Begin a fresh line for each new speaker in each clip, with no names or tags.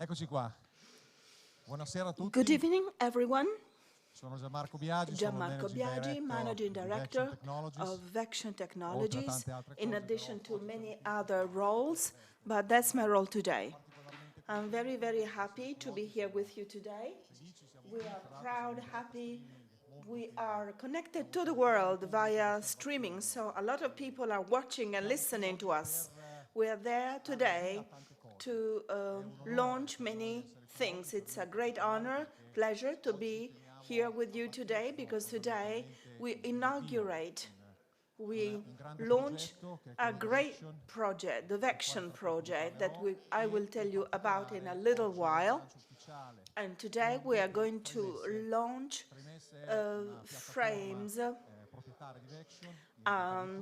Eccoci qua. Buonasera a tutti.
Good evening, everyone.
Sono Gianmarco Biagi,
Gianmarco Biagi, Managing Director of Vection Technologies, in addition to many other roles, but that's my role today. I'm very, very happy to be here with you today. We are proud, happy. We are connected to the world via streaming, so a lot of people are watching and listening to us. We are there today to launch many things. It's a great honor, pleasure to be here with you today, because today we launch a great project, the Vection project, that I will tell you about in a little while. And today we are going to launch frames,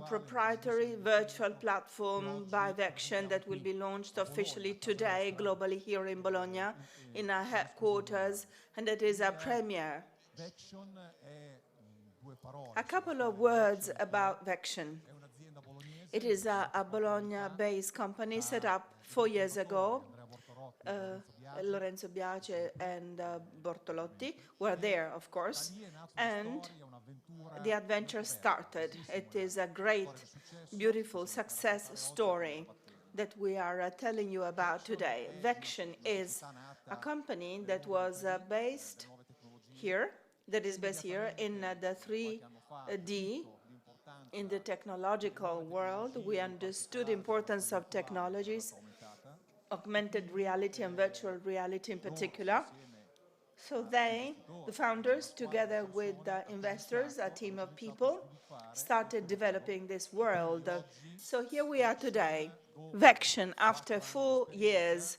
proprietary virtual platform by Vection that will be launched officially today, globally here in Bologna, in our headquarters, and it is a premiere. A couple of words about Vection. It is a Bologna-based company set up 4 years ago. Lorenzo Biace and Bortolotti were there, of course, and the adventure started. It is a great, beautiful success story that we are telling you about today. Vection is a company that was based here, in the 3D, in the technological world. We understood the importance of technologies, augmented reality and virtual reality in particular. So the founders, together with the investors, a team of people, started developing this world. So here we are today. Vection, after 4 years,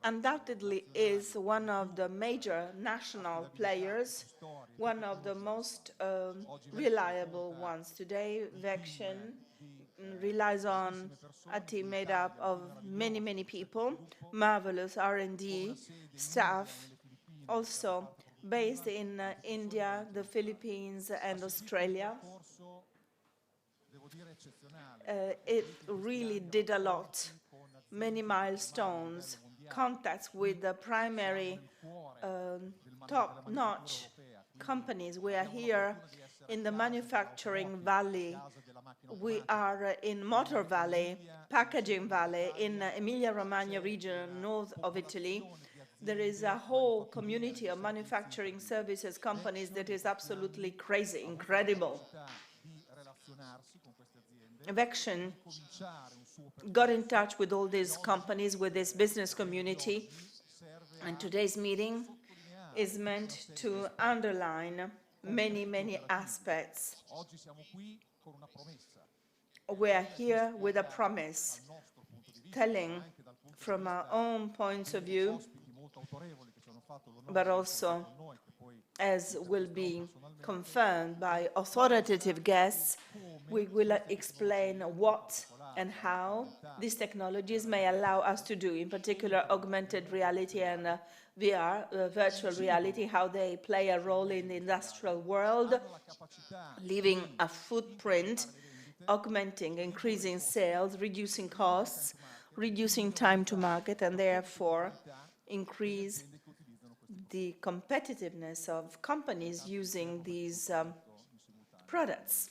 undoubtedly is one of the major national players, one of the most reliable ones. Today, Vection relies on a team made up of many, many people, marvelous R&D staff, also based in India, the Philippines, and Australia. It really did a lot, many milestones, contacts with the primary top-notch companies. We are here in the manufacturing valley. We are in Motor Valley, Packaging Valley, in Emilia-Romagna region, north of Italy. There is a whole community of manufacturing services companies that is absolutely crazy, incredible. Vection got in touch with all these companies, with this business community, and today's meeting is meant to underline many, many aspects. We are here with a promise, telling from our own points of view, but also, as will be confirmed by authoritative guests, we will explain what and how these technologies may allow us to do, in particular augmented reality and VR, virtual reality, how they play a role in the industrial world, leaving a footprint, augmenting, increasing sales, reducing costs, reducing time to market, and therefore increase the competitiveness of companies using these products.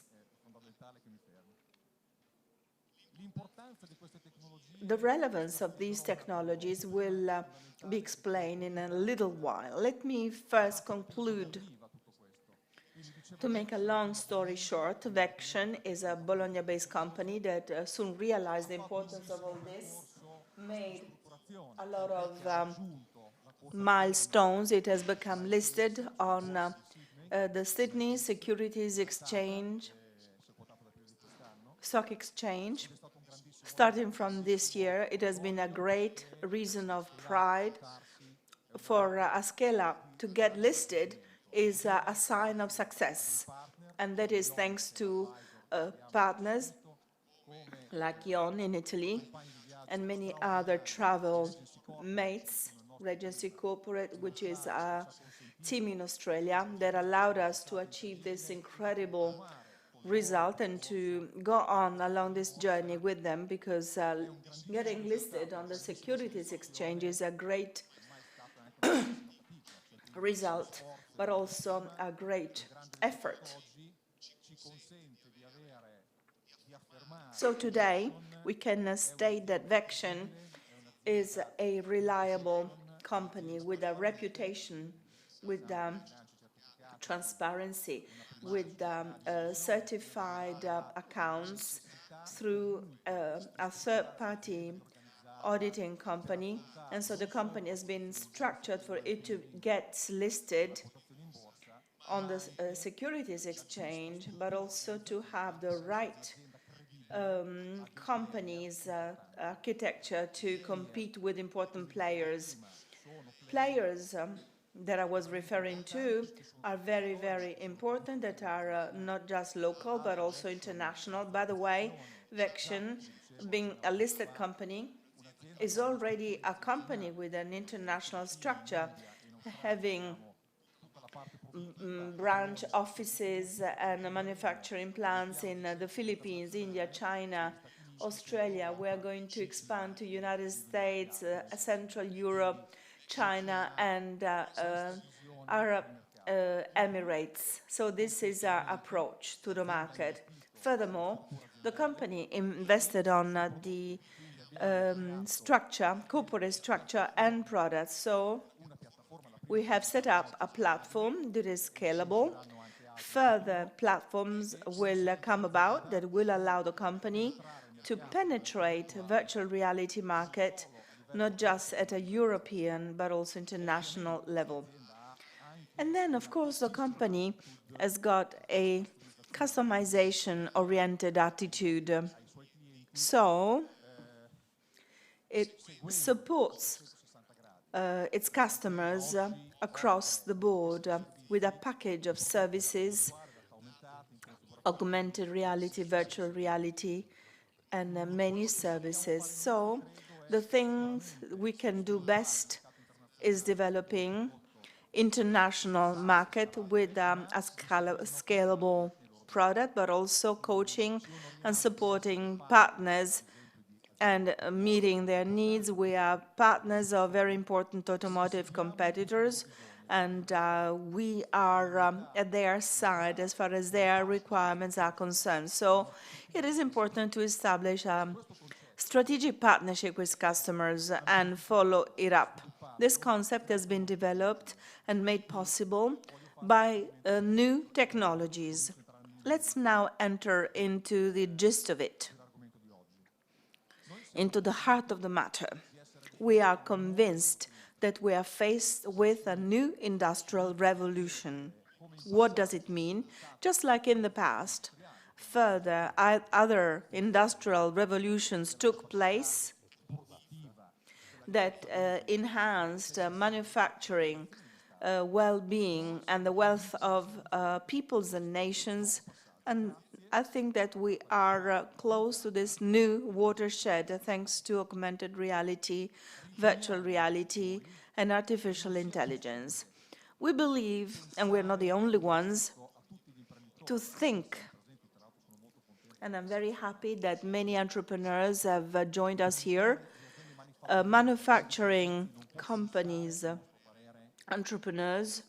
The relevance of these technologies will be explained in a little while. Let me first conclude. To make a long story short, Vection is a Bologna-based company that soon realized the importance of all this, made a lot of milestones. It has become listed on the Sydney Securities Exchange, Stock Exchange. Starting from this year, it has been a great reason of pride. For a scale-up to get listed is a sign of success, and that is thanks to partners like Ion in Italy and many other travel mates, Regency Corporate, which is a team in Australia, that allowed us to achieve this incredible result and to go on along this journey with them, because getting listed on the securities exchange is a great result, but also a great effort. So today we can state that Vection is a reliable company with a reputation, with transparency, with certified accounts through a third-party auditing company. And so the company has been structured for it to get listed on the securities exchange, but also to have the right company's architecture to compete with important players. Players that I was referring to are very, very important, that are not just local, but also international. By the way, Vection, being a listed company, is already a company with an international structure, having branch offices and manufacturing plants in the Philippines, India, China, Australia. We are going to expand to United States, Central Europe, China, and Arab Emirates. So this is our approach to the market. Furthermore, the company invested on the corporate structure and products. So we have set up a platform that is scalable. Further platforms will come about that will allow the company to penetrate the virtual reality market, not just at a European, but also international level. And then, of course, the company has got a customization-oriented attitude. So it supports its customers across the board with a package of services, augmented reality, virtual reality, and many services. So the things we can do best is developing international market with a scalable product, but also coaching and supporting partners and meeting their needs. We are partners of very important automotive competitors, and we are at their side as far as their requirements are concerned. So it is important to establish a strategic partnership with customers and follow it up. This concept has been developed and made possible by new technologies. Let's now enter into the gist of it, into the heart of the matter. We are convinced that we are faced with a new industrial revolution. What does it mean? Just like in the past, further other industrial revolutions took place that enhanced manufacturing, well-being, and the wealth of peoples and nations. And I think that we are close to this new watershed thanks to augmented reality, virtual reality, and artificial intelligence. We believe, and we're not the only ones, to think, and I'm very happy that many entrepreneurs have joined us here, manufacturing companies, entrepreneurs,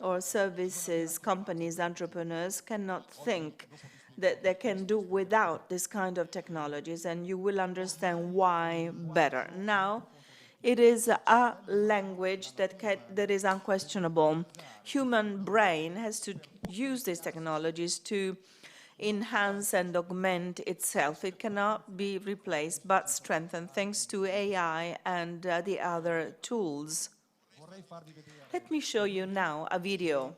or services companies, entrepreneurs cannot think that they can do without this kind of technologies, and you will understand why better. Now, it is a language that is unquestionable. Human brain has to use these technologies to enhance and augment itself. It cannot be replaced but strengthened thanks to AI and the other tools. Let me show you now a video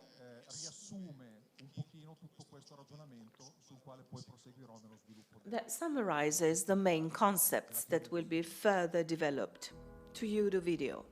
that summarizes the main concepts that will be further developed. To you, the video.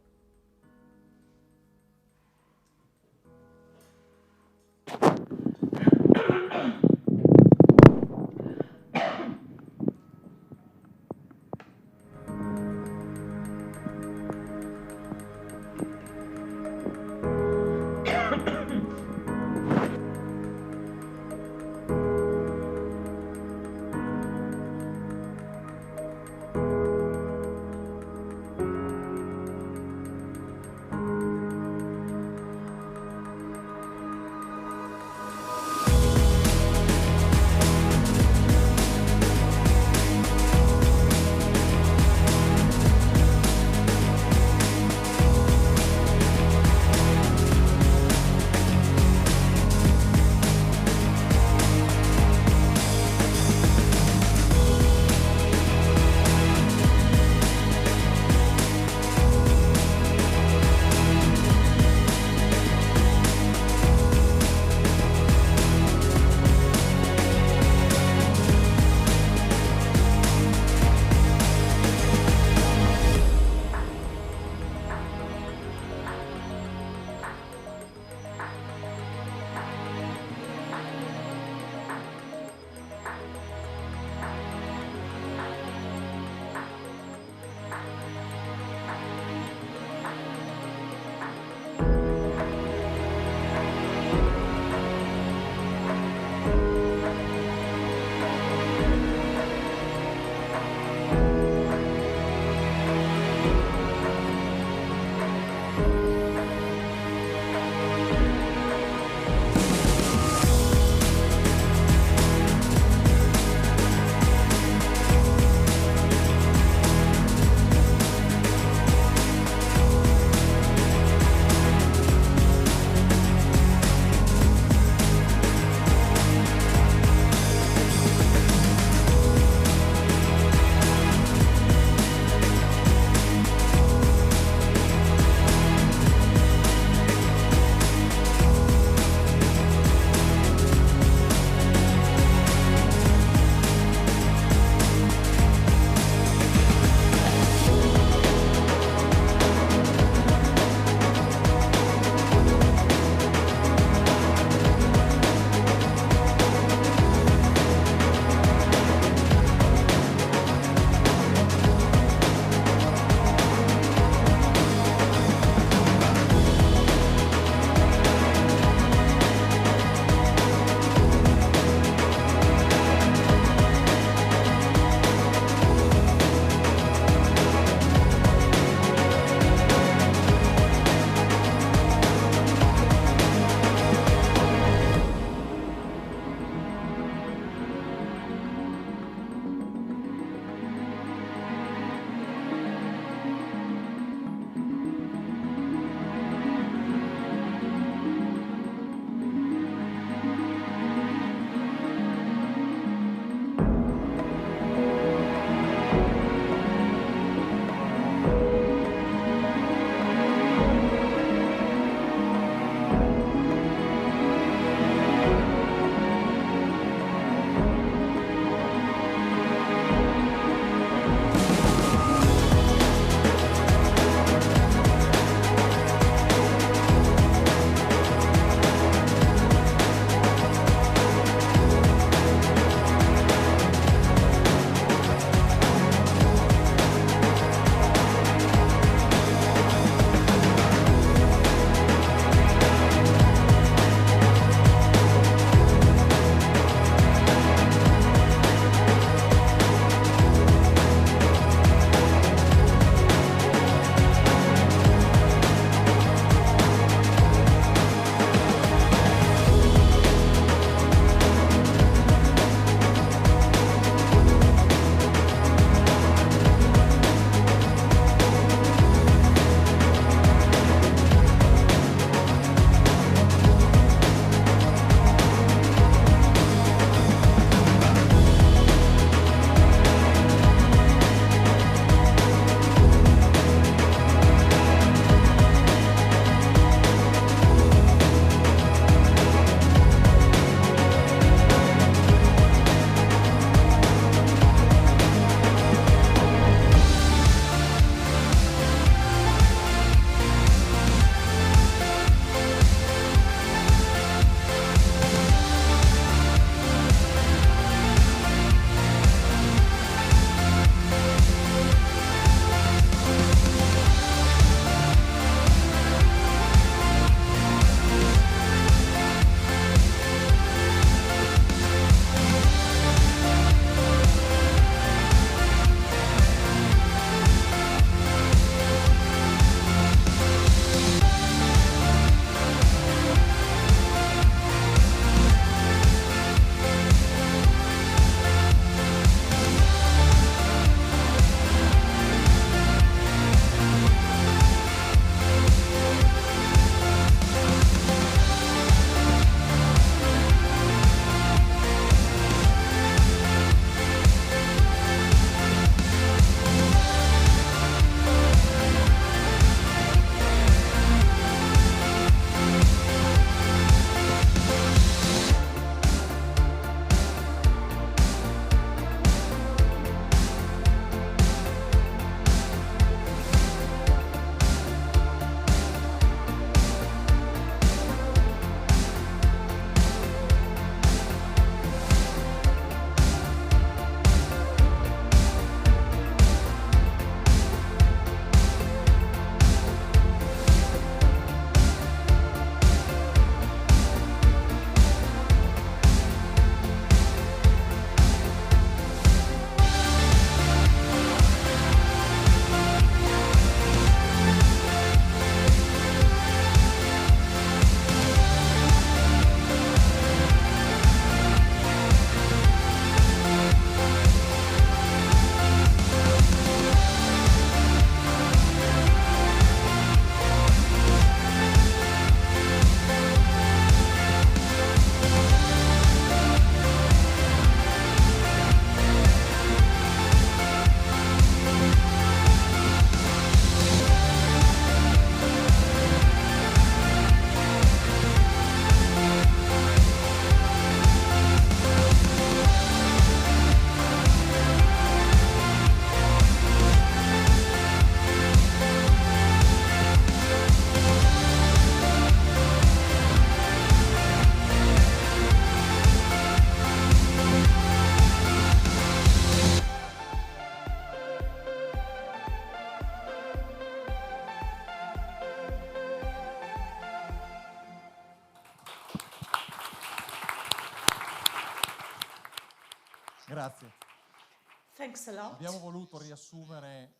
Thanks a lot.
Abbiamo voluto riassumere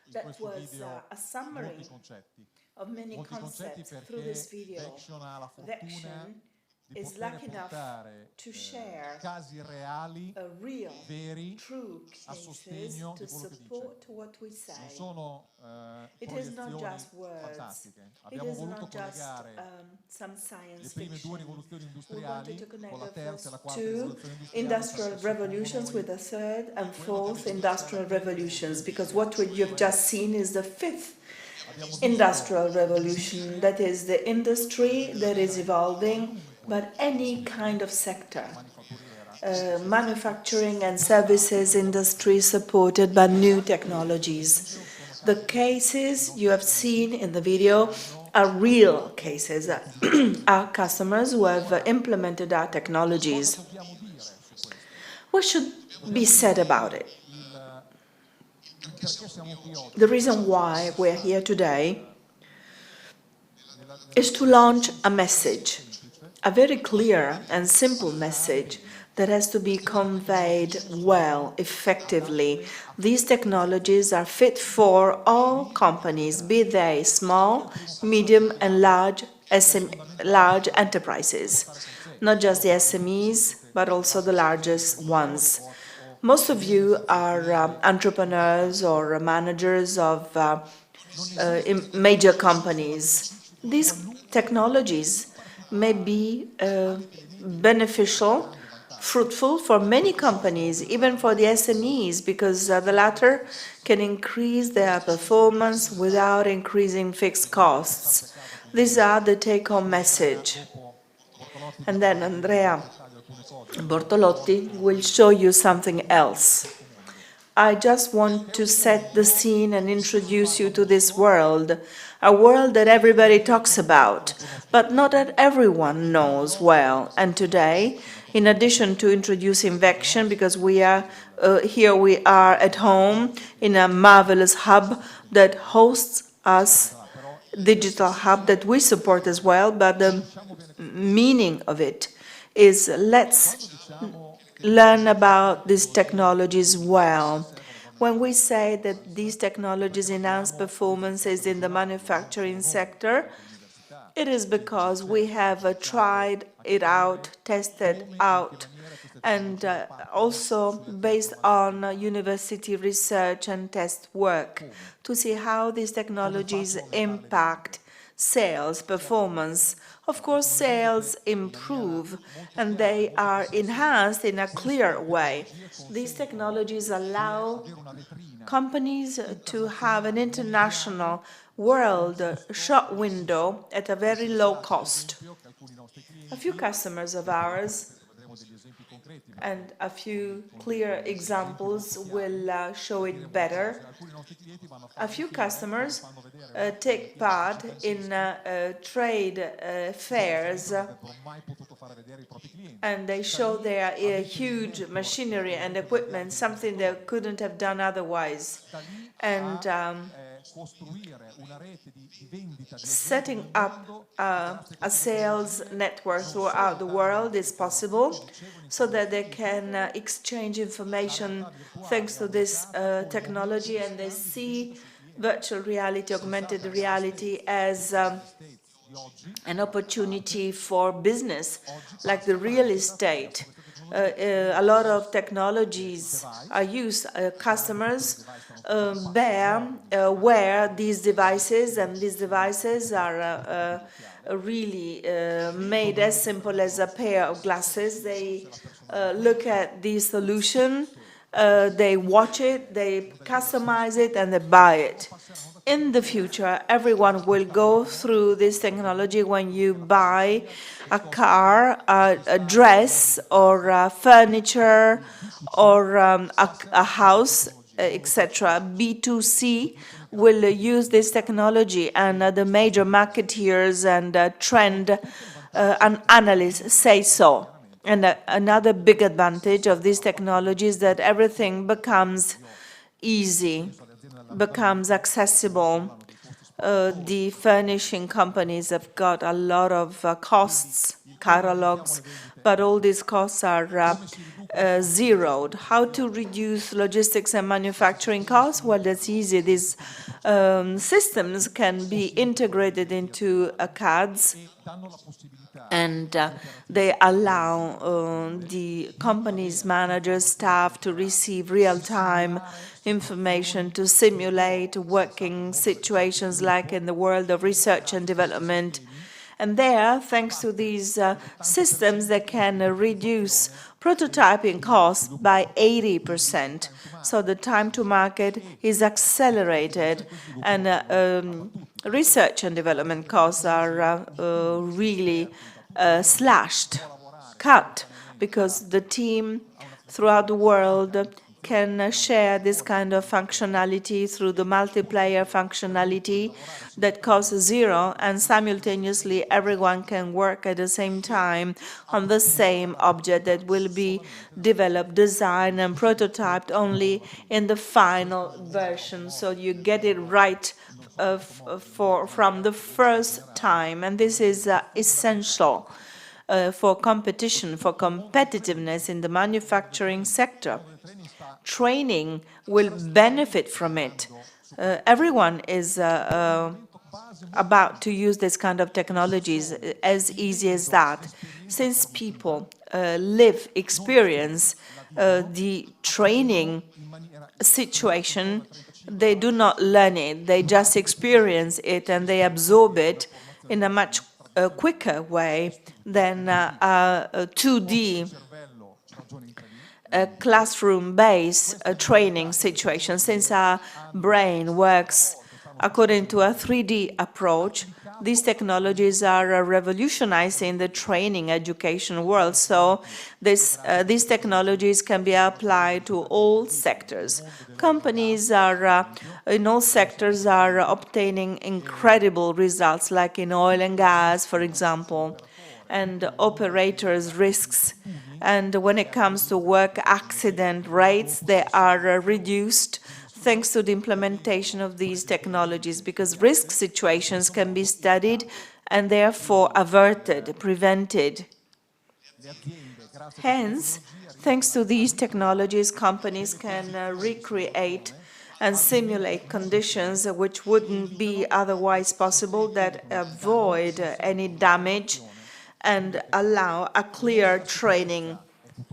in
That
questo
was
video
a summary
molti concetti.
of many
Molti concetti
concepts through this
perché
video.
Vection ha la fortuna
Vection
di
is
poter
lucky enough
portare
to share
casi reali,
real,
veri,
true
a
cases
sostegno
to
di quello che dice.
support what we
Non
say.
sono
It is not
proiezioni
just words.
fantastiche.
It
Abbiamo
is
voluto
not just
collegare
some
le
science
prime due
fiction.
rivoluzioni
We wanted
industriali
to
con
connect
la
the
terza e la
first
quarta
two
rivoluzione industriale
industrial
perché secondo
revolutions
noi
with the third and
quello che
fourth
avete visto
industrial
è la quinta
revolutions,
rivoluzione
because what
industriale,
you've
cioè
just seen is the fifth
abbiamo visto
industrial revolution, that is the industry that is evolving, but any kind of sector.
manifatturiera
Manufacturing and services industry supported by new technologies. The cases you have seen in the video are real cases, our customers who have implemented our technologies.
dobbiamo dire su questo.
What should be said about it?
Il perché siamo qui oggi
The reason why we're here today is to launch a message, a very clear and simple message that has to be conveyed well, effectively. These technologies are fit for all companies, be they small, medium, and large enterprises. Not just the SMEs, but also the largest ones. Most of you are entrepreneurs or managers of major companies. These technologies may be beneficial, fruitful for many companies, even for the SMEs, because the latter can increase their performance without increasing fixed costs. These are the take-home message. And then Andrea Bortolotti will show you something else. I just want to set the scene and introduce you to this world, a world that everybody talks about, but not that everyone knows well. And today, in addition to introducing Vection, because we are at home in a marvelous hub that hosts us, digital hub that we support as well, but the meaning of it is let's learn about these technologies well. When we say that these technologies enhance performances in the manufacturing sector, it is because we have tried it out, tested out, and also based on university research and test work to see how these technologies impact sales performance. Of course, sales improve and they are enhanced in a clear way. These technologies allow companies to have an international world shop window at a very low cost. A few customers of ours and a few clear examples will show it better. A few customers take part in trade fairs and they show their huge machinery and equipment, something they couldn't have done otherwise. And setting up a sales network throughout the world is possible so that they can exchange information thanks to this technology, and they see virtual reality, augmented reality as an opportunity for business, like the real estate. A lot of technologies are used. Customers wear these devices, and these devices are really made as simple as a pair of glasses. They look at the solution, they watch it, they customize it, and they buy it. In the future, everyone will go through this technology when you buy a car, a dress, or furniture, or a house, etc. B2C will use this technology, and the major marketeers and trend analysts say so. And another big advantage of this technology is that everything becomes easy, becomes accessible. The furnishing companies have got a lot of costs, catalogs, but all these costs are zeroed. How to reduce logistics and manufacturing costs? Well, that's easy. These systems can be integrated into CADs, and they allow the company's managers, staff to receive real-time information to simulate working situations like in the world of research and development. And there, thanks to these systems, they can reduce prototyping costs by 80%. So the time to market is accelerated, and research and development costs are really slashed, cut, because the team throughout the world can share this kind of functionality through the multiplayer functionality that costs zero, and simultaneously everyone can work at the same time on the same object that will be developed, designed, and prototyped only in the final version. So you get it right from the first time, and this is essential for competition, for competitiveness in the manufacturing sector. Training will benefit from it. Everyone is about to use this kind of technologies, as easy as that. Since people experience the training situation, they do not learn it, they just experience it and they absorb it in a much quicker way than a 2D classroom-based training situation. Since our brain works according to a 3D approach, these technologies are revolutionizing the training education world. So these technologies can be applied to all sectors. Companies in all sectors are obtaining incredible results, like in oil and gas, for example, and operators' risks. And when it comes to work accident rates, they are reduced thanks to the implementation of these technologies, because risk situations can be studied and therefore averted, prevented. Hence, thanks to these technologies, companies can recreate and simulate conditions which wouldn't be otherwise possible, that avoid any damage and allow a clear training.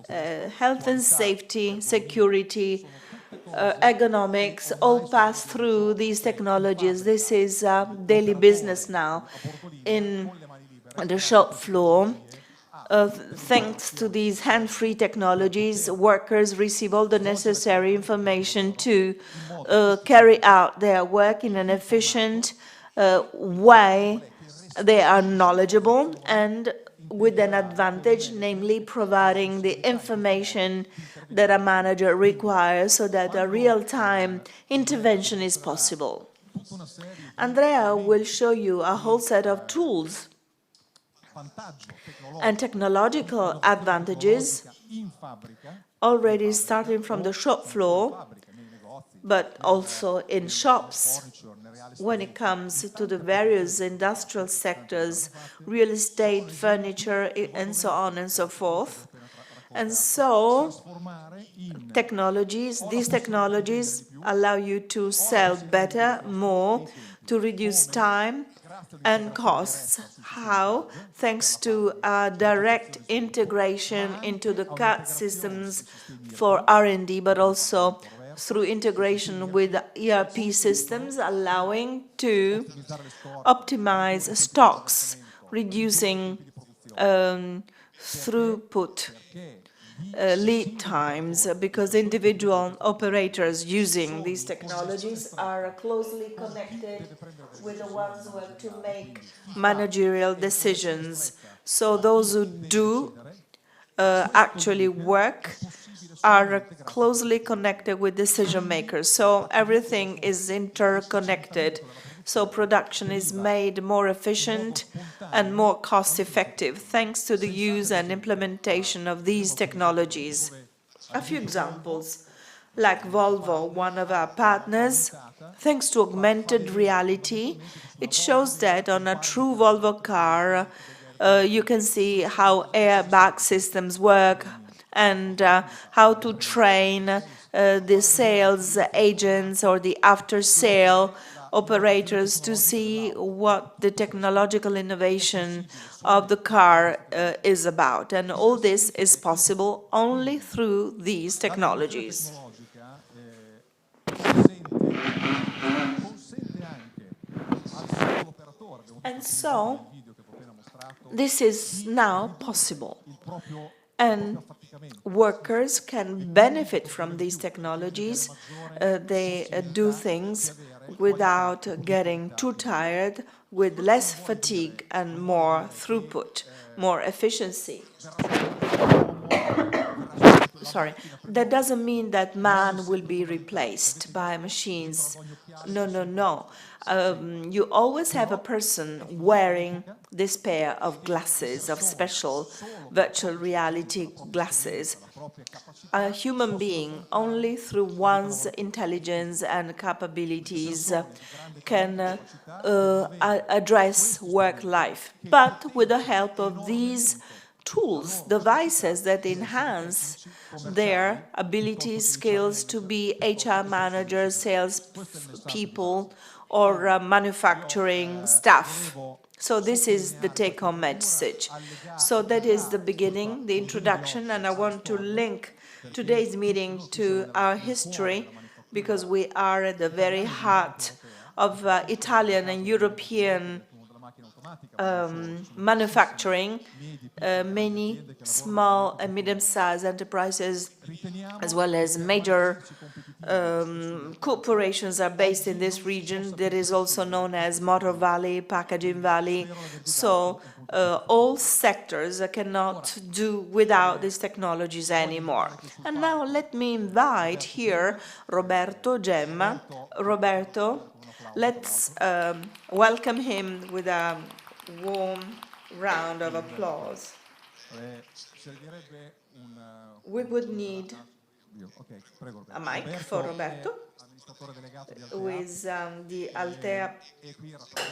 Health and safety, security, ergonomics, all pass through these technologies. This is daily business now. In the shop floor, thanks to these hand-free technologies, workers receive all the necessary information to carry out their work in an efficient way. They are knowledgeable and with an advantage, namely providing the information that a manager requires so that a real-time intervention is possible. Andrea will show you a whole set of tools and technological advantages already starting from the shop floor, but also in shops when it comes to the various industrial sectors, real estate, furniture, and so on and so forth. And so these technologies allow you to sell better, more, to reduce time and costs. How? Thanks to direct integration into the CAD systems for R&D, but also through integration with ERP systems, allowing to optimize stocks, reducing throughput, lead times, because individual operators using these technologies are closely connected with the ones who have to make managerial decisions. So those who do actually work are closely connected with decision makers. So everything is interconnected. So production is made more efficient and more cost-effective thanks to the use and implementation of these technologies. A few examples. like Volvo, one of our partners, thanks to augmented reality, it shows that on a true Volvo car, you can see how airbag systems work and how to train the sales agents or the after-sale operators to see what the technological innovation of the car is about. And all this is possible only through these technologies. And so, this is now possible. And workers can benefit from these technologies. They do things without getting too tired, with less fatigue and more throughput, more efficiency. Sorry, that doesn't mean that man will be replaced by machines. No, no, no. You always have a person wearing this pair of glasses, of special virtual reality glasses. A human being, only through one's intelligence and capabilities, can address work life, but with the help of these tools, devices that enhance their abilities, skills to be HR managers, sales people, or manufacturing staff. So this is the take-home message. So that is the beginning, the introduction, and I want to link today's meeting to our history because we are at the very heart of Italian and European manufacturing. Many small and medium-sized enterprises, as well as major corporations, are based in this region that is also known as Motor Valley, Packaging Valley. So all sectors cannot do without these technologies anymore. And now let me invite here Roberto Gemma. Roberto, let's welcome him with a warm round of applause. We would need a mic for Roberto, who is the Altea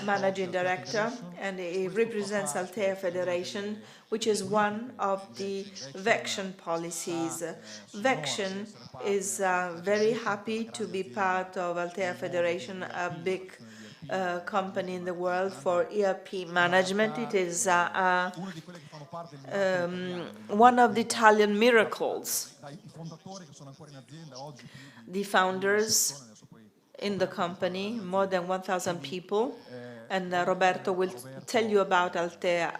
Managing Director, and he represents Altea Federation, which is one of the Vection policies. Vection is very happy to be part of Altea Federation, a big company in the world for ERP management. It is one of the Italian miracles. The founders in the company, more than 1,000 people, and Roberto will tell you about Altea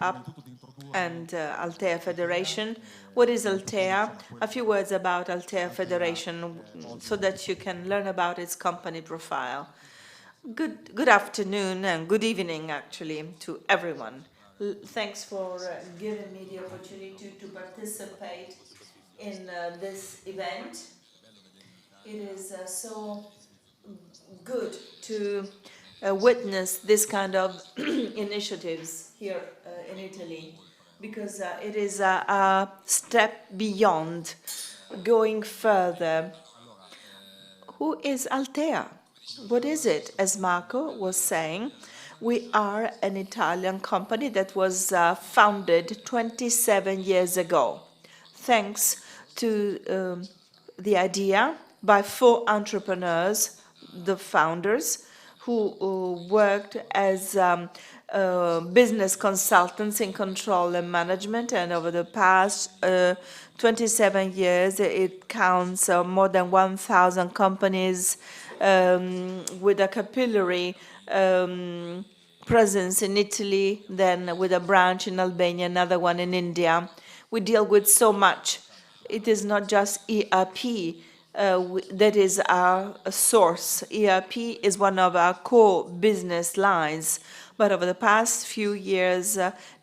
and Altea Federation. What is Altea? A few words about Altea Federation so that you can learn about its company profile. Good afternoon and good evening, actually, to everyone. Thanks for giving me the opportunity to participate in this event. It is so good to witness this kind of initiatives here in Italy, because it is a step beyond, going further. Who is Altea? What is it? As Marco was saying, we are an Italian company that was founded 27 years ago, thanks to the idea by 4 entrepreneurs, the founders, who worked as business consultants in control and management, and over the past 27 years, it counts more than 1,000 companies with a capillary presence in Italy, then with a branch in Albania, another one in India. We deal with so much. It is not just ERP that is our source. ERP is one of our core business lines, but over the past few years,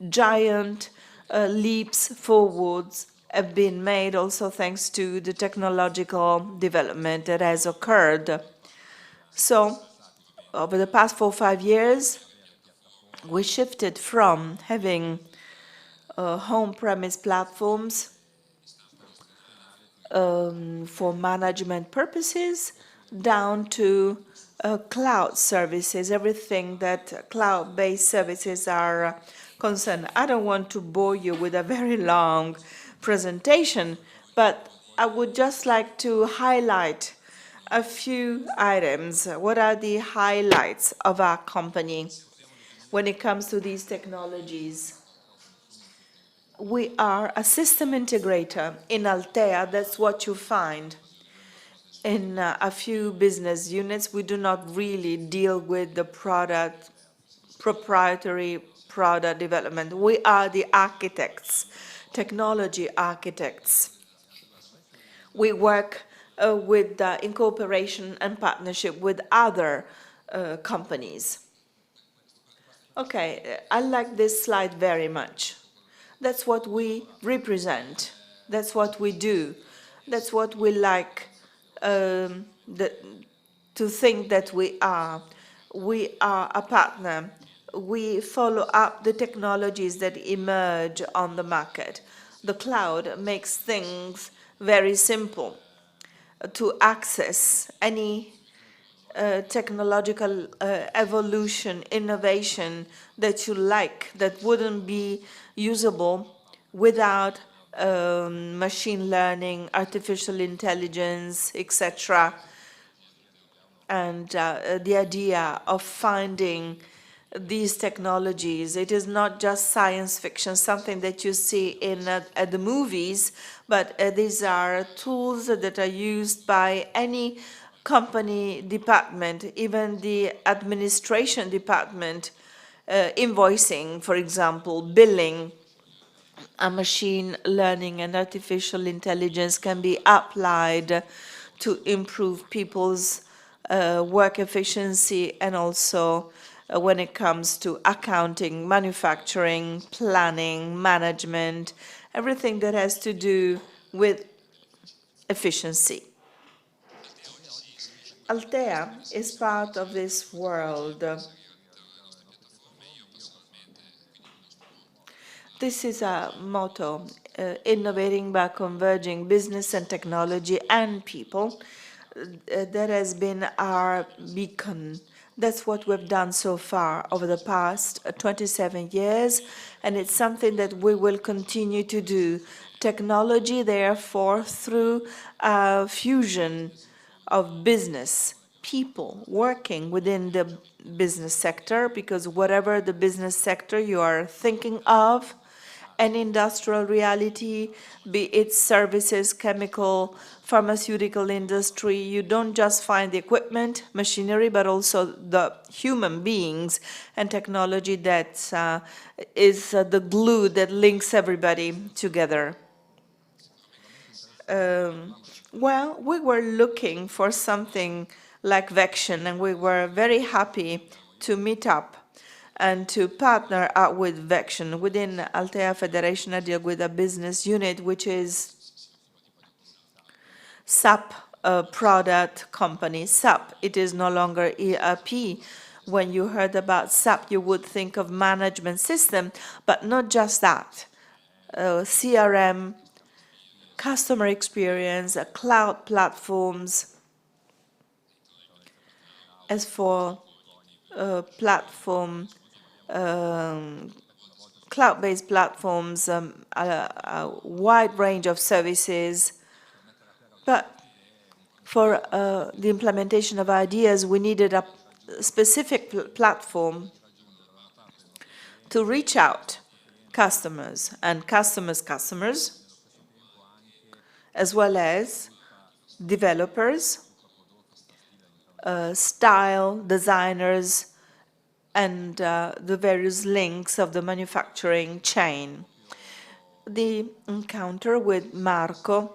giant leaps forwards have been made also thanks to the technological development that has occurred. So, over the past 4 or 5 years, we shifted from having home premise platforms for management purposes down to cloud services, everything that cloud-based services are concerned. I don't want to bore you with a very long presentation, but I would just like to highlight a few items. What are the highlights of our company when it comes to these technologies? We are a system integrator. In Altea, that's what you find. In a few business units, we do not really deal with the proprietary product development. We are the architects, technology architects. We work in cooperation and partnership with other companies. Okay, I like this slide very much. That's what we represent. That's what we do. That's what we like to think that we are. We are a partner. We follow up the technologies that emerge on the market. The cloud makes things very simple to access any technological evolution, innovation that you like, that wouldn't be usable without machine learning, artificial intelligence, etc. And the idea of finding these technologies, it is not just science fiction, something that you see in at the movies, but these are tools that are used by any company department, even the administration department, invoicing, for example, billing. A machine learning and artificial intelligence can be applied to improve people's work efficiency, and also when it comes to accounting, manufacturing, planning, management, everything that has to do with efficiency. Altea is part of this world. This is a motto, innovating by converging business and technology and people. That has been our beacon. That's what we've done so far over the past 27 years, and it's something that we will continue to do. Technology, therefore, through a fusion of business, people working within the business sector, because whatever the business sector you are thinking of, an industrial reality, be it services, chemical, pharmaceutical industry, you don't just find the equipment, machinery, but also the human beings and technology that is the glue that links everybody together. Well, we were looking for something like Vection, and we were very happy to meet up and to partner up with Vection. Within Altea Federation, I deal with a business unit which is SAP product company. SAP, it is no longer ERP. When you heard about SAP, you would think of management system, but not just that. CRM, customer experience, cloud platforms. As for cloud-based platforms, a wide range of services. But for the implementation of ideas, we needed a specific platform to reach out customers and customers, as well as developers, style designers, and the various links of the manufacturing chain. The encounter with Marco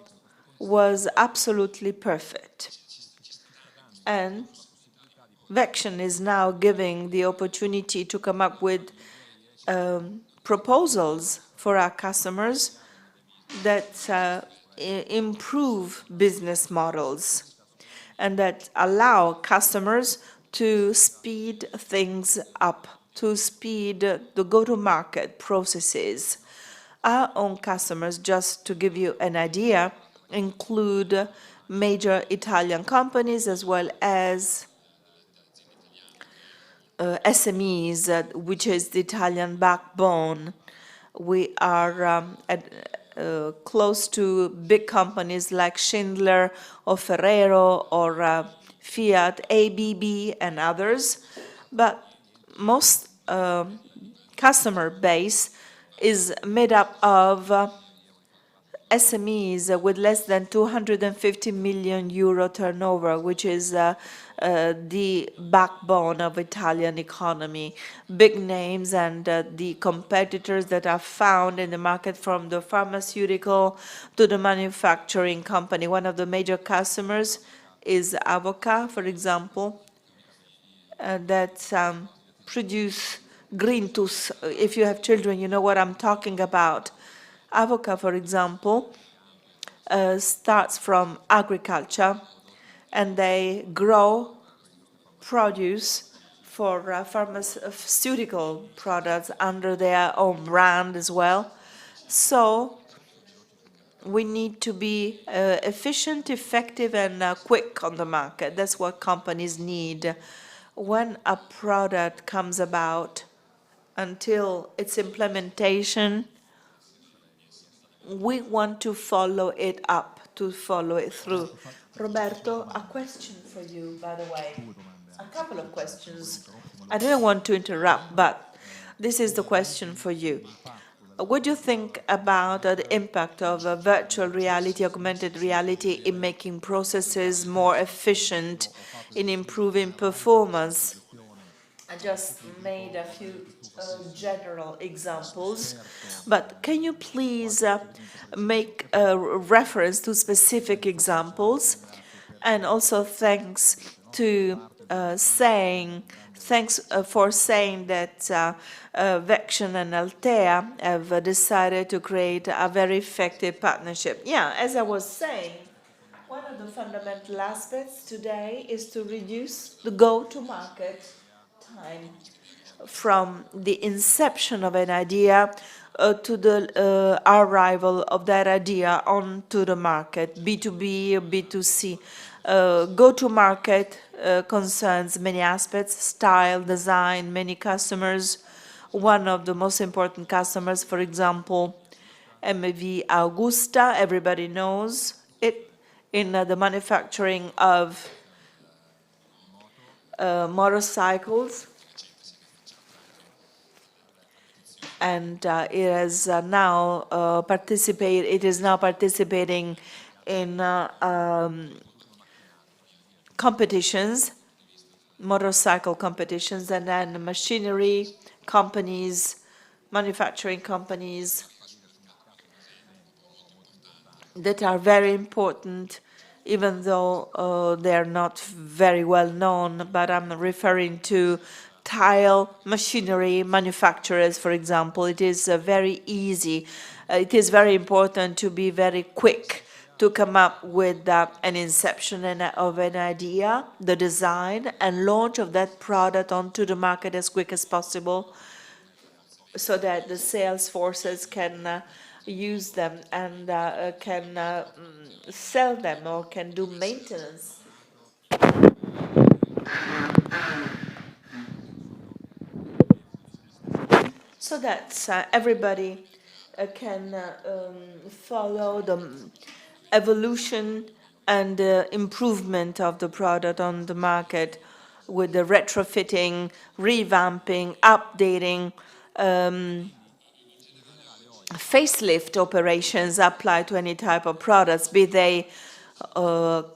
was absolutely perfect. And Vection is now giving the opportunity to come up with proposals for our customers that improve business models and that allow customers to speed things up, to speed the go-to-market processes. Our own customers, just to give you an idea, include major Italian companies as well as SMEs, which is the Italian backbone. We are close to big companies like Schindler or Ferrero or Fiat, ABB, and others. But most customer base is made up of SMEs with less than 250 million euro turnover, which is the backbone of Italian economy. Big names and the competitors that are found in the market, from the pharmaceutical to the manufacturing company. One of the major customers is Avoca, for example, that produce green tus. If you have children, you know what I'm talking about. Avoca, for example, starts from agriculture, and they grow produce for pharmaceutical products under their own brand as well. So we need to be efficient, effective, and quick on the market. That's what companies need. When a product comes about until its implementation, we want to follow it up, to follow it through. Roberto, a question for you, by the way. A couple of questions. I didn't want to interrupt, but this is the question for you. What do you think about the impact of virtual reality, augmented reality in making processes more efficient, in improving performance? I just made a few general examples, but can you please make a reference to specific examples? And also thanks for saying that Vection and Altea have decided to create a very effective partnership. Yeah, as I was saying, one of the fundamental aspects today is to reduce the go-to-market time from the inception of an idea to the arrival of that idea onto the market, B2B or B2C. Go-to-market concerns many aspects: style, design, many customers. One of the most important customers, for example, MV Augusta, everybody knows it, in the manufacturing of motorcycles. And it is now participating in competitions, motorcycle competitions, and then machinery companies, manufacturing companies that are very important, even though they're not very well known. But I'm referring to tile machinery manufacturers, for example. It is very easy. It is very important to be very quick to come up with an inception of an idea, the design, and launch of that product onto the market as quick as possible, so that the sales forces can use them and can sell them or can do maintenance. So that everybody can follow the evolution and improvement of the product on the market with the retrofitting, revamping, updating, facelift operations apply to any type of products, be they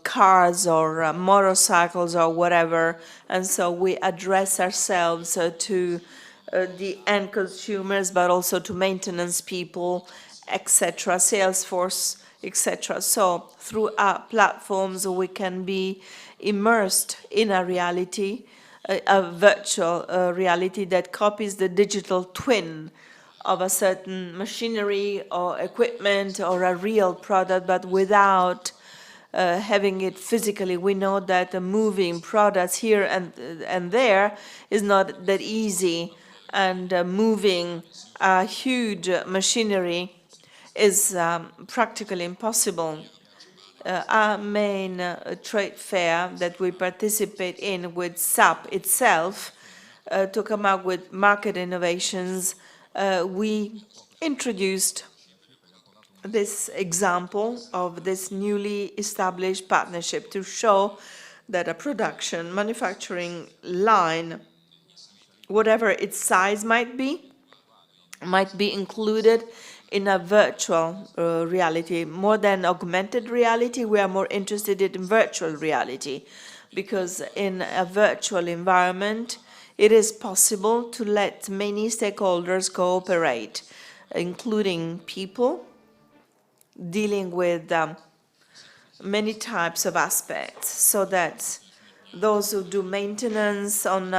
cars or motorcycles or whatever. And so we address ourselves to the end consumers, but also to maintenance people, etc., sales force, etc. So through our platforms, we can be immersed in a reality, a virtual reality that copies the digital twin of a certain machinery or equipment or a real product, but without having it physically. We know that moving products here and there is not that easy, and moving a huge machinery is practically impossible. Our main trade fair that we participate in with SAP itself to come up with market innovations, we introduced this example of this newly established partnership to show that a production manufacturing line, whatever its size might be included in a virtual reality. More than augmented reality, we are more interested in virtual reality, because in a virtual environment, it is possible to let many stakeholders cooperate, including people dealing with many types of aspects, so that those who do maintenance on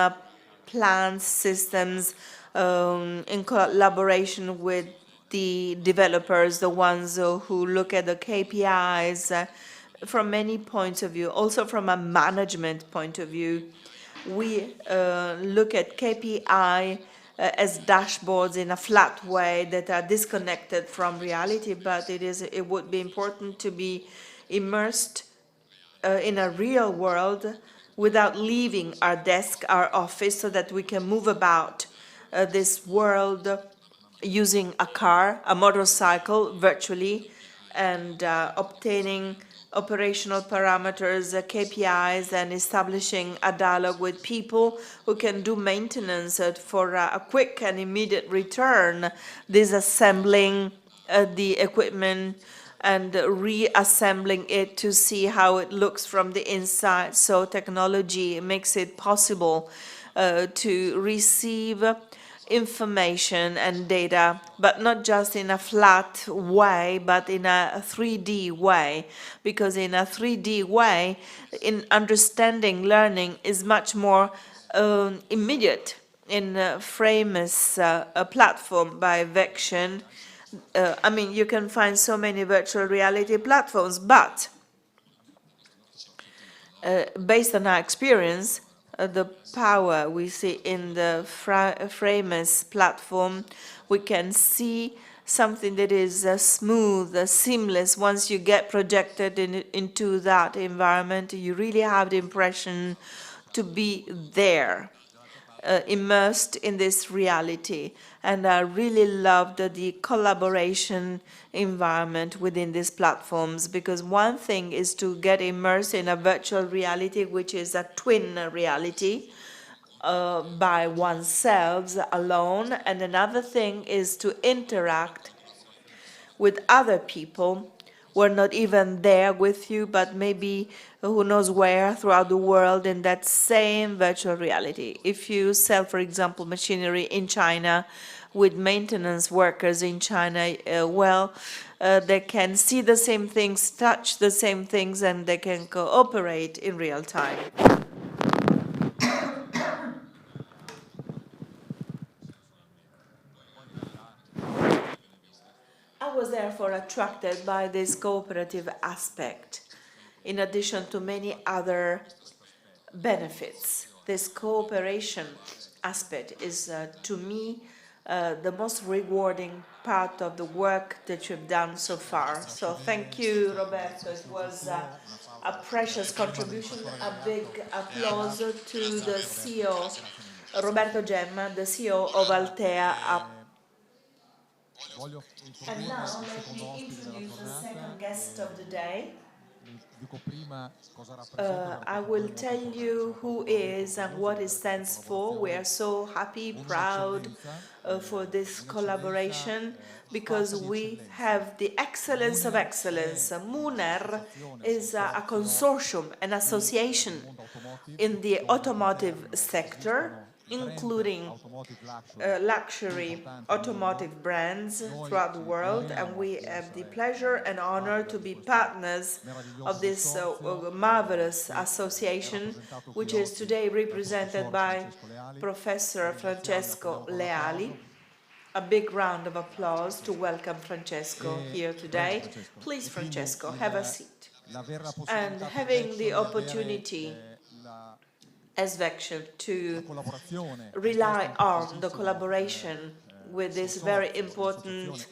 plants, systems, in collaboration with the developers, the ones who look at the KPIs from many points of view, also from a management point of view. We look at KPI as dashboards in a flat way that are disconnected from reality, but it would be important to be immersed in a real world without leaving our desk, our office, so that we can move about this world using a car, a motorcycle virtually, and obtaining operational parameters, KPIs, and establishing a dialogue with people who can do maintenance for a quick and immediate return, disassembling the equipment and reassembling it to see how it looks from the inside. So technology makes it possible to receive information and data, but not just in a flat way, but in a 3D way, because in a 3D way, in understanding learning is much more immediate. In Framus, a platform by Vection, I mean, you can find so many virtual reality platforms, but based on our experience, the power we see in the Framus platform, we can see something that is smooth, seamless. Once you get projected into that environment, you really have the impression to be there. Immersed in this reality, and I really loved the collaboration environment within these platforms, because one thing is to get immersed in a virtual reality, which is a twin reality by oneself alone, and another thing is to interact with other people who are not even there with you, but maybe who knows where throughout the world in that same virtual reality. If you sell, for example, machinery in China with maintenance workers in China, they can see the same things, touch the same things, and they can cooperate in real time. I was therefore attracted by this cooperative aspect, in addition to many other benefits. This cooperation aspect is, to me, the most rewarding part of the work that you've done so far. So thank you, Roberto. It was a precious contribution. A big applause to the CEO, Roberto Gemma, the CEO of Altea. And now let me introduce the second guest of the day. I will tell you who is and what it stands for. We are so happy, proud for this collaboration, because we have the excellence of excellence. MUNER is a consortium, an association in the automotive sector, including luxury automotive brands throughout the world, and we have the pleasure and honor to be partners of this marvelous association, which is today represented by Professor Francesco Leali. A big round of applause to welcome Francesco here today. Please, Francesco, have a seat. And having the opportunity as Vection to rely on the collaboration with this very important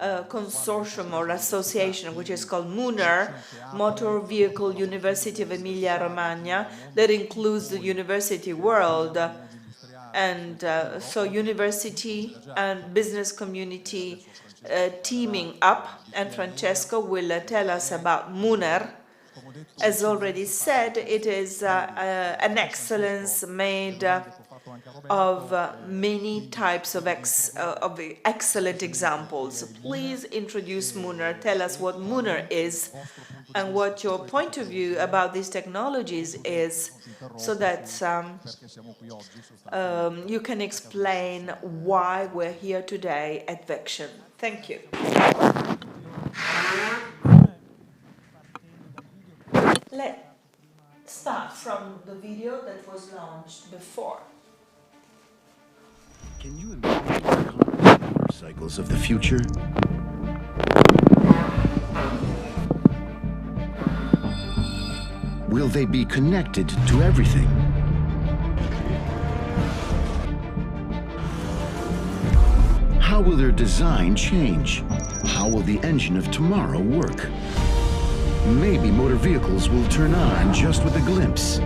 consortium or association, which is called MUNER, Motor Vehicle University of Emilia-Romagna, that includes the university world. And so university and business community teaming up, and Francesco will tell us about MUNER. As already said, it is an excellence made of many types of excellent examples. Please introduce MUNER, tell us what MUNER is and what your point of view about these technologies is, so that you can explain why we're here today at Vection. Thank you. Let's start from the video that was launched before.
Can you imagine the motorcycles of the future? Will they be connected to everything? How will their design change? How will the engine of tomorrow work? Maybe motor vehicles will turn on just with a glimpse,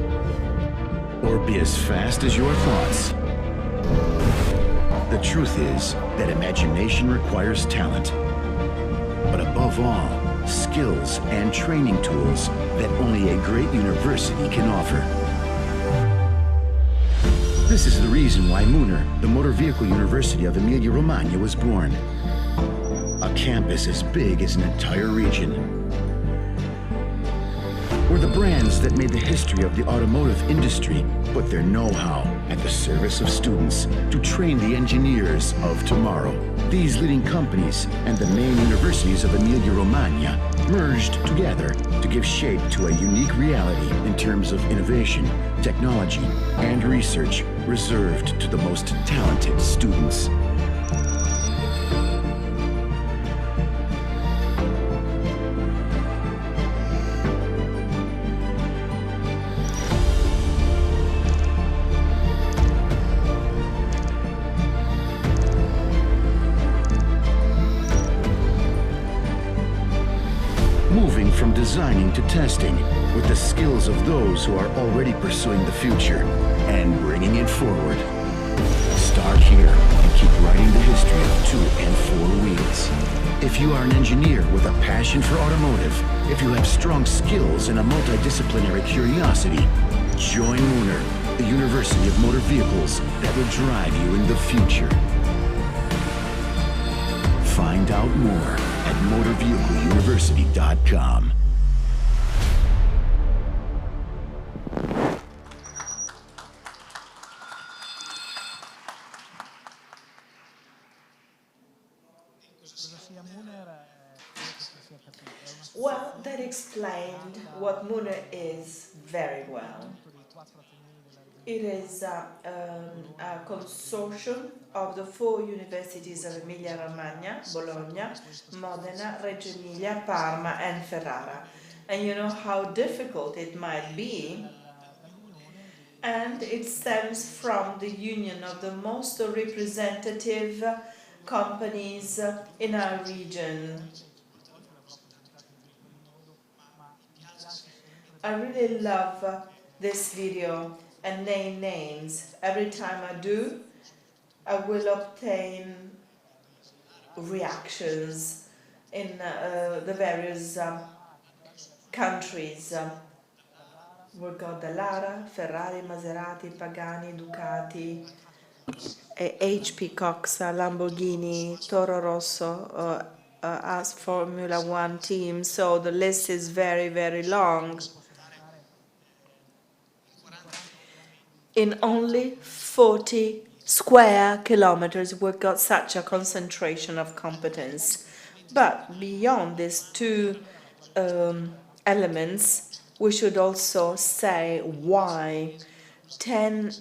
or be as fast as your thoughts. The truth is that imagination requires talent, but above all, skills and training tools that only a great university can offer. This is the reason why MUNER, the Motor Vehicle University of Emilia-Romagna, was born. A campus as big as an entire region, where the brands that made the history of the automotive industry put their know-how at the service of students to train the engineers of tomorrow. These leading companies and the main universities of Emilia-Romagna merged together to give shape to a unique reality in terms of innovation, technology, and research reserved to the most talented students. Moving from designing to testing with the skills of those who are already pursuing the future and bringing it forward. Start here and keep writing the history of 2 and 4 wheels. If you are an engineer with a passion for automotive, if you have strong skills and a multidisciplinary curiosity, join MUNER, the University of Motor Vehicles that will drive you in the future. Find out more at motorvehicleuniversity.com.
Well, that explained what MUNER is very well. It is a consortium of the 4 universities of Emilia-Romagna, Bologna, Modena, Reggio Emilia, Parma, and Ferrara. And you know how difficult it might be. And it stems from the union of the most representative companies in our region. I really love this video and name names. Every time I do, I will obtain reactions in the various countries. We've got Dallara, Ferrari, Maserati, Pagani, Ducati, HP Coxa, Lamborghini, Toro Rosso, as Formula One team. So the list is very, very long. In only 40 square kilometers, we've got such a concentration of competence. But beyond these 2 elements, we should also say why 10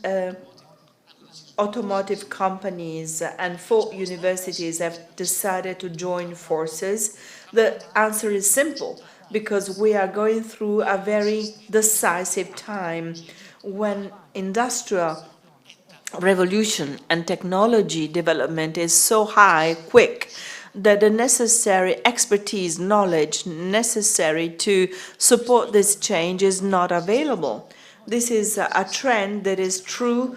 automotive companies and 4 universities have decided to join forces. The answer is simple, because we are going through a very decisive time when industrial revolution and technology development is so high, quick, that the necessary expertise, knowledge necessary to support this change is not available. This is a trend that is true,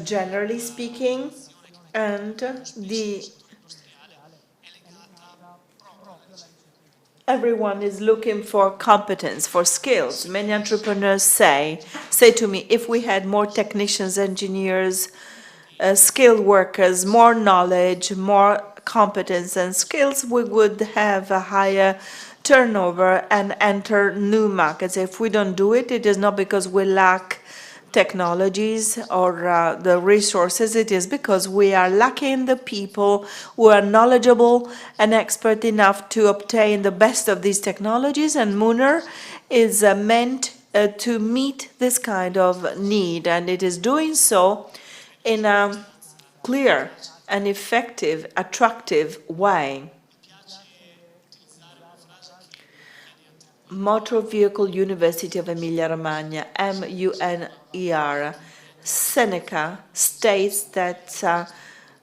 generally speaking, and everyone is looking for competence, for skills. Many entrepreneurs say to me, if we had more technicians, engineers, skilled workers, more knowledge, more competence and skills, we would have a higher turnover and enter new markets. If we don't do it, it is not because we lack technologies or the resources. It is because we are lacking the people who are knowledgeable and expert enough to obtain the best of these technologies, and Muner is meant to meet this kind of need, and it is doing so in a clear and effective, attractive way. Motor Vehicle University of Emilia-Romagna, MUNER, Seneca states that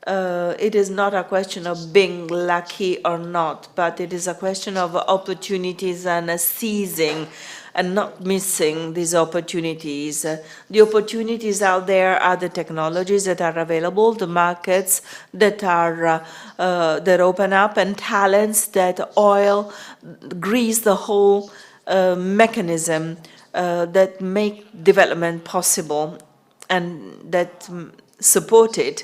it is not a question of being lucky or not, but it is a question of opportunities and seizing and not missing these opportunities. The opportunities out there are the technologies that are available, the markets that are that open up, and talents that grease the whole mechanism that make development possible and that support it.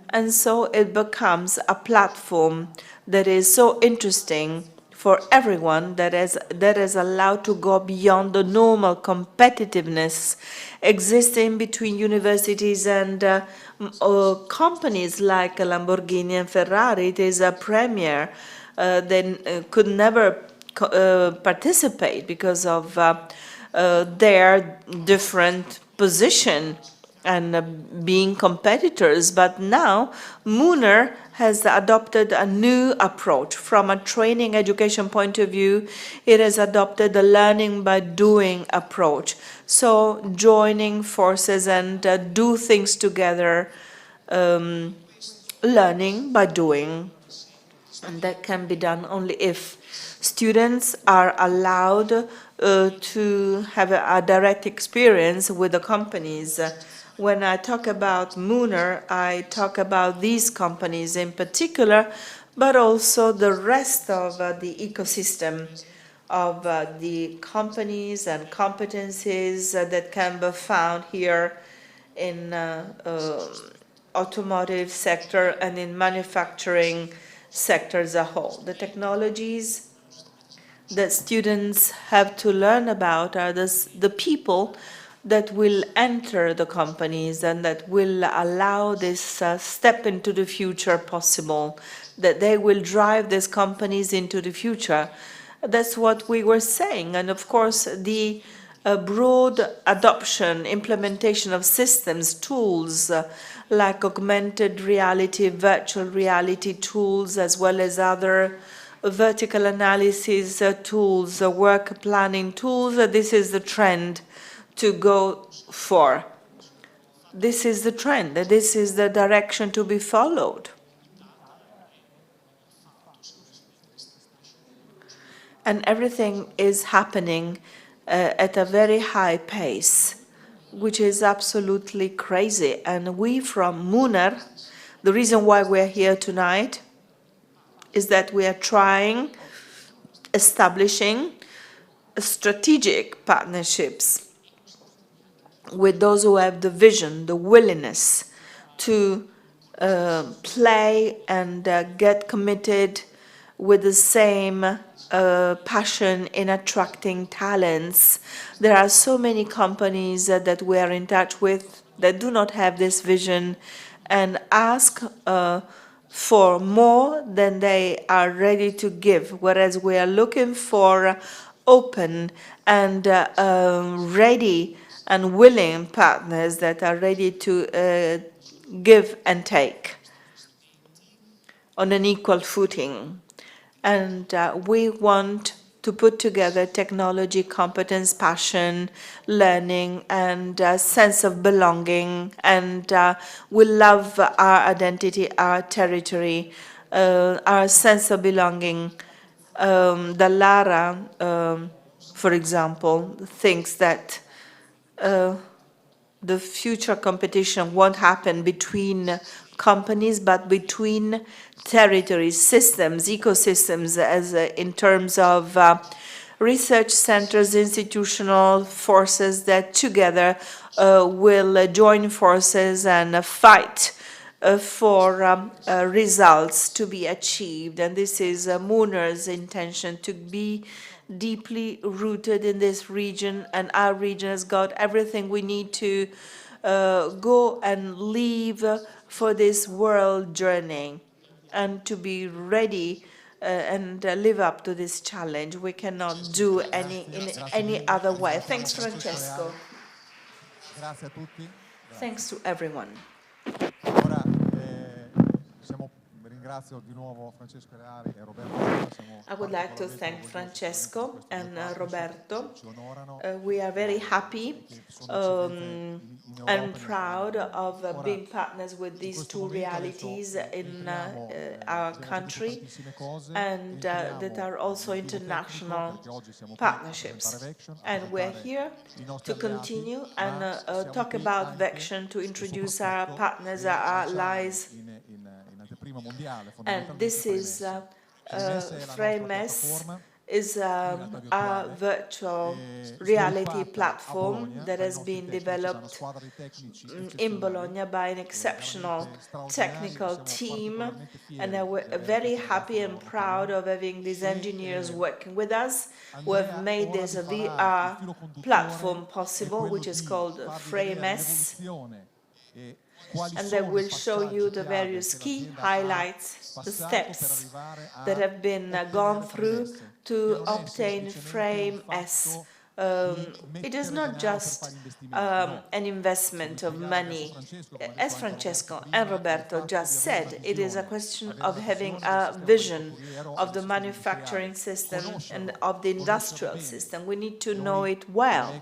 And so it becomes a platform that is so interesting for everyone, that is allowed to go beyond the normal competitiveness existing between universities and companies like Lamborghini and Ferrari. It is a premier. They could never participate because of their different position and being competitors. But now Muner has adopted a new approach. From a training education point of view, it has adopted the learning by doing approach. So joining forces and do things together, learning by doing. And that can be done only if students are allowed to have a direct experience with the companies. When I talk about Muner, I talk about these companies in particular, but also the rest of the ecosystem of the companies and competencies that can be found here in automotive sector and in manufacturing sector as a whole. The technologies that students have to learn about are the people that will enter the companies and that will allow this step into the future possible, that they will drive these companies into the future. That's what we were saying. And of course, the broad adoption, implementation of systems, tools, like augmented reality, virtual reality tools, as well as other vertical analysis tools, work planning tools. This is the trend to go for. This is the trend. This is the direction to be followed. And everything is happening at a very high pace, which is absolutely crazy. And we from Muner, the reason why we're here tonight is that we are establishing strategic partnerships with those who have the vision, the willingness to play and get committed with the same passion in attracting talents. There are so many companies that we are in touch with that do not have this vision and ask for more than they are ready to give, whereas we are looking for open and ready and willing partners that are ready to give and take on an equal footing. And we want to put together technology, competence, passion, learning, and sense of belonging. And we love our identity, our territory, our sense of belonging. Dallara, for example, thinks that the future competition won't happen between companies, but between territories, systems, ecosystems, as in terms of research centers, institutional forces that together will join forces and fight for results to be achieved. And this is Mooner's intention, to be deeply rooted in this region, and our region has got everything we need to go and leave for this world journey and to be ready and live up to this challenge. We cannot do any other way. Thanks, Francesco.
Grazie a tutti.
Thanks to everyone.
Ora ringrazio di nuovo Francesco Reali e Roberto.
I would like to thank Francesco and Roberto.
Ci onorano.
We are very happy and proud of being partners with these two realities in our country, and that are also international partnerships. And we're here to continue and talk about Vection, to introduce our partners, our allies. And this is FrameS is a virtual reality platform that has been developed in Bologna by an exceptional technical team, and we're very happy and proud of having these engineers working with us, who have made this VR platform possible, which is called FrameS. And they will show you the various key highlights, the steps that have been gone through to obtain FrameS. It is not just an investment of money. As Francesco and Roberto just said, it is a question of having a vision of the manufacturing system and of the industrial system. We need to know it well.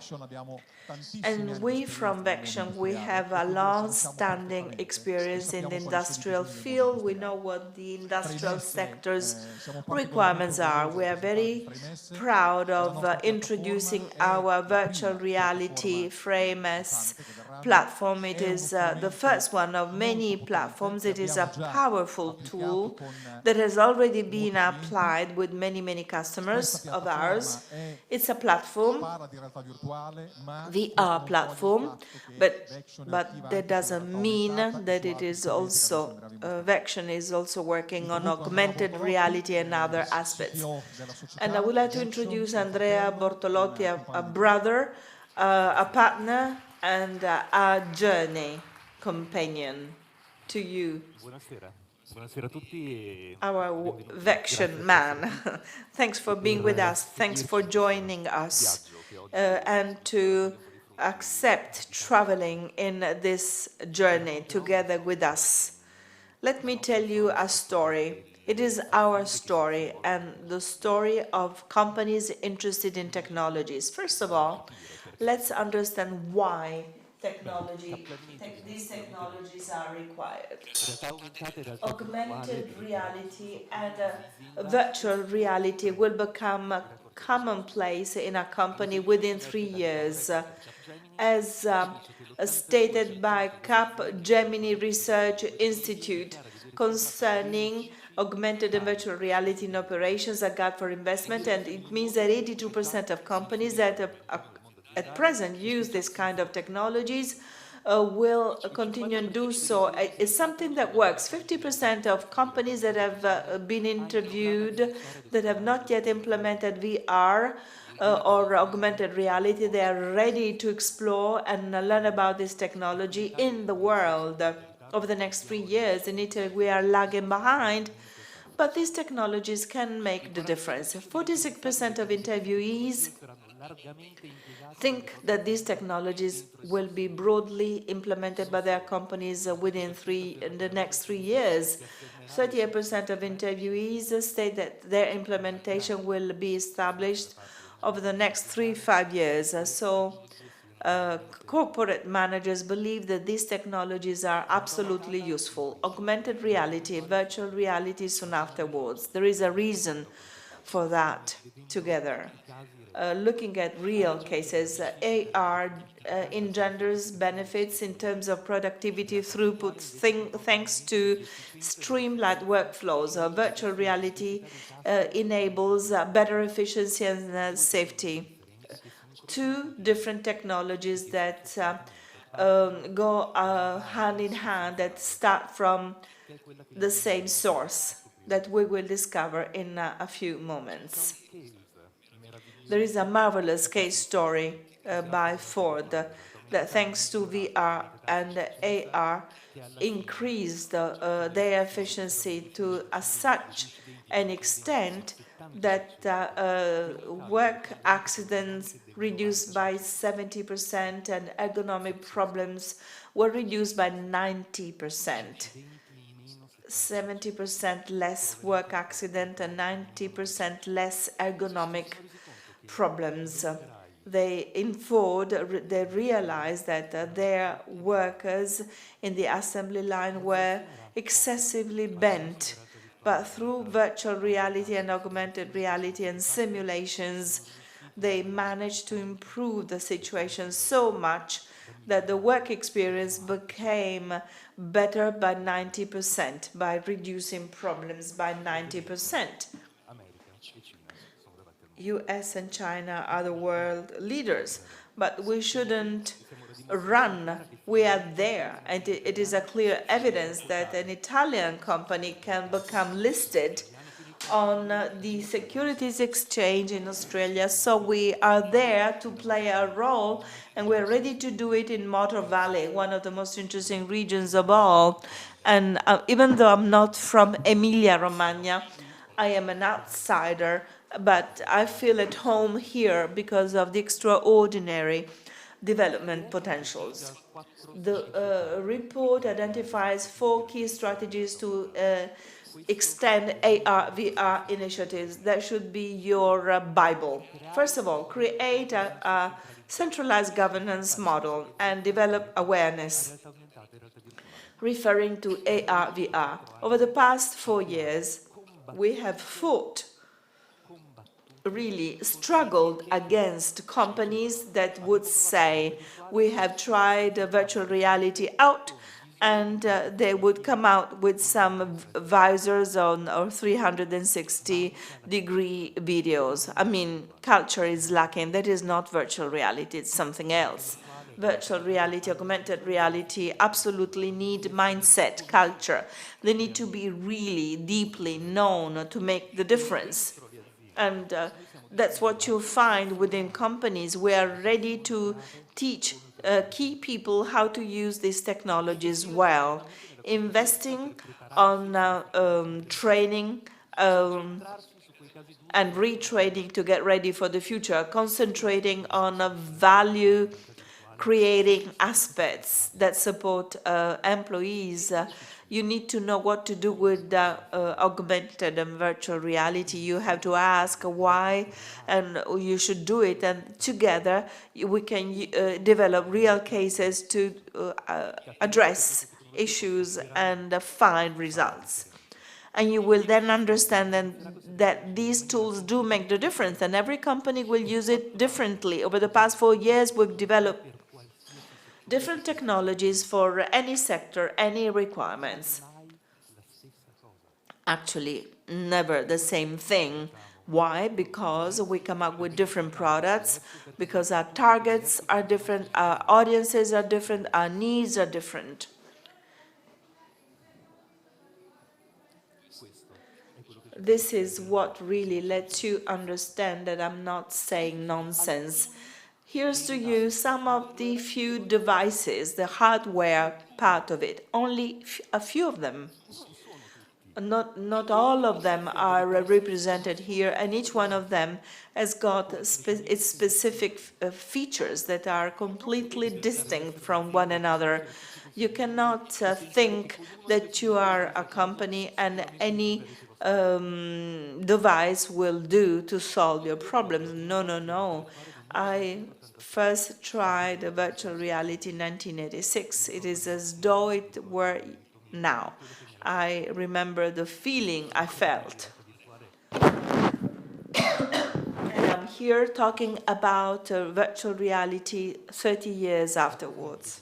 And we from Vection, we have a long-standing experience in the industrial field. We know what the industrial sector's requirements are. We are very proud of introducing our virtual reality FrameS platform. It is the first one of many platforms. It is a powerful tool that has already been applied with many customers of ours. It's a platform, VR platform, but that doesn't mean that it is also, Vection is also working on augmented reality and other aspects. And I would like to introduce Andrea Bortolotti, a brother, a partner, and a journey companion to you.
Buonasera a tutti.
Our Vection man. Thanks for being with us. Thanks for joining us and to accept traveling in this journey together with us. Let me tell you a story. It is our story and the story of companies interested in technologies. First of all, let's understand why these technologies are required. Augmented reality and virtual reality will become commonplace in a company within 3 years. As stated by Capgemini Research Institute concerning augmented and virtual reality in operations, a gap for investment, and it means that 82% of companies that at present use this kind of technologies will continue and do so. It's something that works. 50% of companies that have been interviewed that have not yet implemented VR or augmented reality, they are ready to explore and learn about this technology in the world. Over the next 3 years, in Italy, we are lagging behind, but these technologies can make the difference. 46% of interviewees think that these technologies will be broadly implemented by their companies in the next 3 years. 38% of interviewees state that their implementation will be established over the next 3-5 years. So corporate managers believe that these technologies are absolutely useful. Augmented reality, virtual reality soon afterwards. There is a reason for that together. Looking at real cases, AR engenders benefits in terms of productivity throughput thanks to streamlined workflows. Virtual reality enables better efficiency and safety. Two different technologies that go hand in hand, that start from the same source, that we will discover in a few moments. There is a marvelous case story by Ford that thanks to VR and AR increased their efficiency to such an extent that work accidents reduced by 70% and ergonomic problems were reduced by 90%. 70% less work accident and 90% less ergonomic problems. In Ford, they realized that their workers in the assembly line were excessively bent, but through virtual reality and augmented reality and simulations, they managed to improve the situation so much that the work experience became better by 90%, by reducing problems by 90%. US and China are the world leaders, but we shouldn't run. We are there, and it is a clear evidence that an Italian company can become listed on the Securities Exchange in Australia. So we are there to play a role, and we're ready to do it in Motor Valley, one of the most interesting regions of all. And even though I'm not from Emilia-Romagna, I am an outsider, but I feel at home here because of the extraordinary development potentials. The report identifies 4 key strategies to extend AR, VR initiatives. That should be your Bible. First of all, create a centralized governance model and develop awareness referring to AR, VR. Over the past 4 years, we have fought, really struggled against companies that would say, we have tried virtual reality out, and they would come out with some visors on or 360-degree videos. I mean, culture is lacking. That is not virtual reality, it's something else. Virtual reality, augmented reality absolutely need mindset, culture. They need to be really deeply known to make the difference. And that's what you'll find within companies. We are ready to teach key people how to use these technologies well, investing on training and retraining to get ready for the future, concentrating on value creating aspects that support employees. You need to know what to do with augmented and virtual reality. You have to ask why, and you should do it. And together, we can develop real cases to address issues and find results. And you will then understand that these tools do make the difference, and every company will use it differently. Over the past 4 years, we've developed different technologies for any sector, any requirements. Actually, never the same thing. Why? Because we come up with different products, because our targets are different, our audiences are different, our needs are different. This is what really lets you understand that I'm not saying nonsense. Here's to you some of the few devices, the hardware part of it, only a few of them. Not all of them are represented here, and each one of them has got its specific features that are completely distinct from one another. You cannot think that you are a company and any device will do to solve your problems. No, no, no. I first tried virtual reality in 1986. It is as though it were now. I remember the feeling I felt. And I'm here talking about virtual reality 30 years afterwards.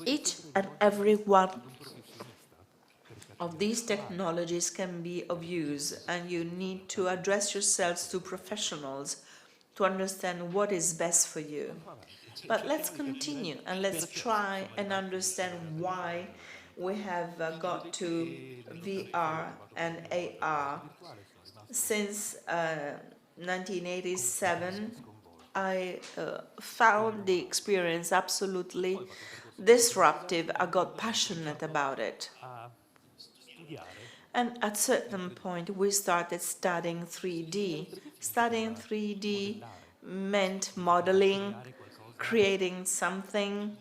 Each and every one of these technologies can be of use, and you need to address yourselves to professionals to understand what is best for you. But let's continue and let's try and understand why we have got to VR and AR. Since 1987, I found the experience absolutely disruptive. I got passionate about it. And at a certain point, we started studying 3D. Studying 3D meant modeling, creating something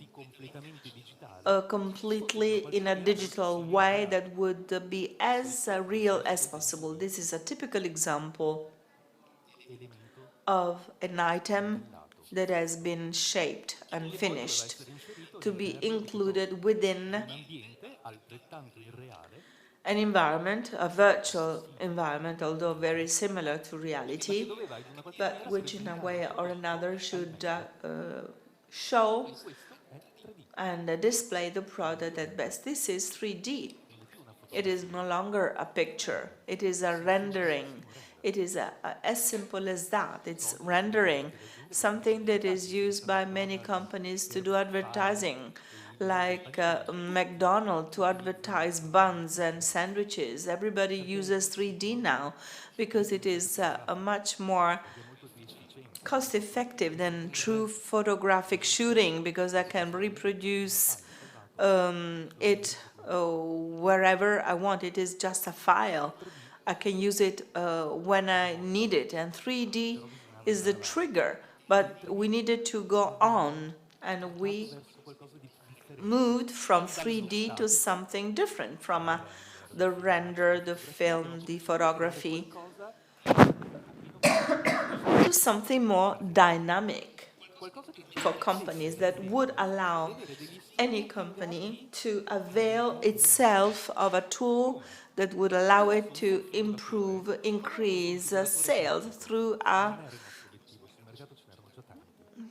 completely in a digital way that would be as real as possible. This is a typical example of an item that has been shaped and finished to be included within an environment, a virtual environment, although very similar to reality, but which in a way or another should show and display the product at best. This is 3D. It is no longer a picture. It is a rendering. It is as simple as that. It's rendering, something that is used by many companies to do advertising, like McDonald's to advertise buns and sandwiches. Everybody uses 3D now because it is a much more cost-effective than true photographic shooting, because I can reproduce it wherever I want. It is just a file. I can use it when I need it, and 3D is the trigger, but we needed to go on, and we moved from 3D to something different, from the render, the film, the photography, to something more dynamic for companies that would allow any company to avail itself of a tool that would allow it to improve, increase sales through a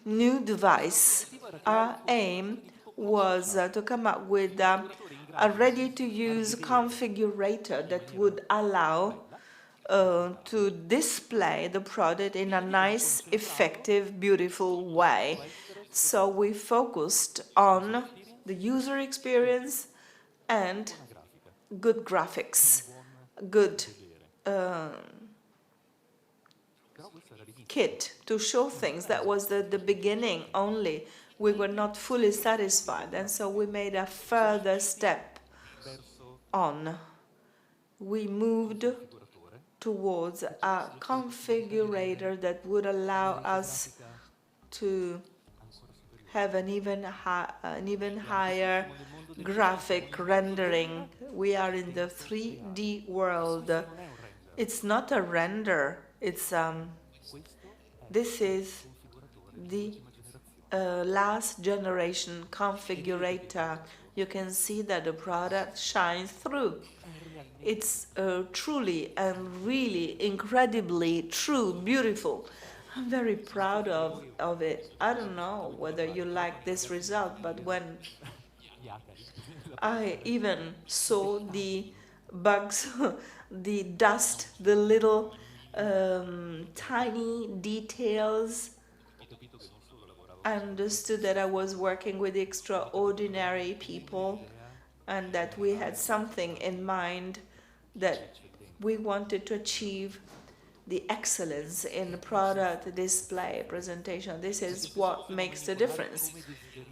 new device. Our aim was to come up with a ready-to-use configurator that would allow to display the product in a nice, effective, beautiful way. So we focused on the user experience and good graphics, good kit to show things. That was the beginning only. We were not fully satisfied, and so we made a further step on. We moved towards a configurator that would allow us to have an even higher graphic rendering. We are in the 3D world. It's not a render. It's this is the last generation configurator. You can see that the product shines through. It's truly and really incredibly true, beautiful. I'm very proud of it. I don't know whether you like this result, but when I even saw the bugs, the dust, the little tiny details, I understood that I was working with extraordinary people and that we had something in mind, that we wanted to achieve the excellence in the product display presentation. This is what makes the difference.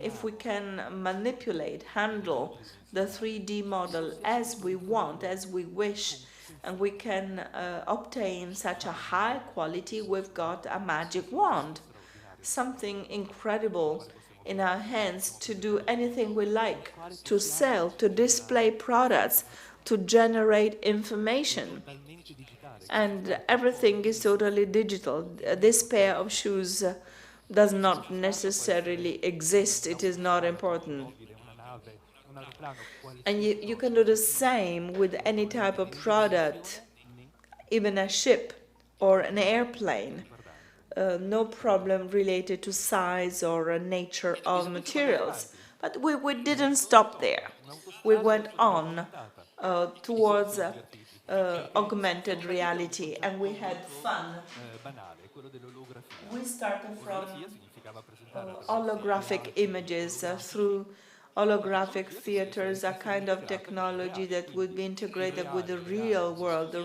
If we can manipulate, handle the 3D model as we want, as we wish, and we can obtain such a high quality, we've got a magic wand, something incredible in our hands to do anything we like, to sell, to display products to generate information. And everything is totally digital. This pair of shoes does not necessarily exist. It is not important. And you can do the same with any type of product, even a ship or an airplane. No problem related to size or nature of materials. But we didn't stop there. We went on towards augmented reality, and we had fun. We started from holographic images through holographic theaters, a kind of technology that would be integrated with the real world,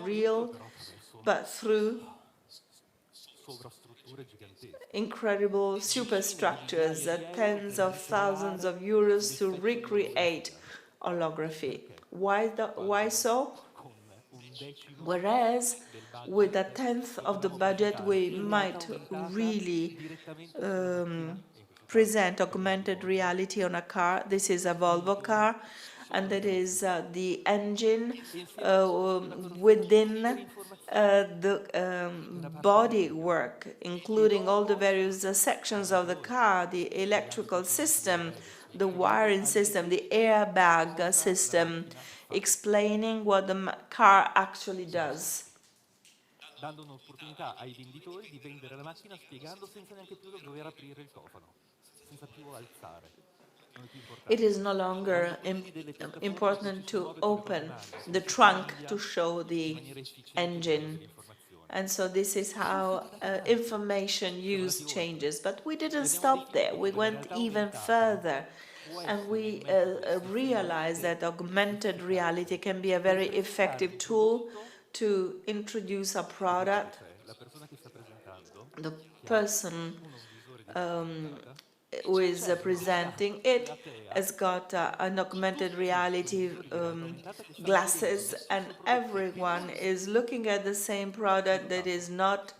but through incredible superstructures, tens of thousands of euros to recreate holography. Why so? Whereas with a tenth of the budget, we might really present augmented reality on a car. This is a Volvo car, and that is the engine within the body work, including all the various sections of the car, the electrical system, the wiring system, the airbag system, explaining what the car actually does.
Dando un'opportunità ai venditori di vendere la macchina spiegando senza neanche più dover aprire il cofano, senza più alzare.
It is no longer important to open the trunk to show the engine. And so this is how information use changes. But we didn't stop there. We went even further. And we realized that augmented reality can be a very effective tool to introduce a product. The person who is presenting it has got an augmented reality glasses, and everyone is looking at the same product that is not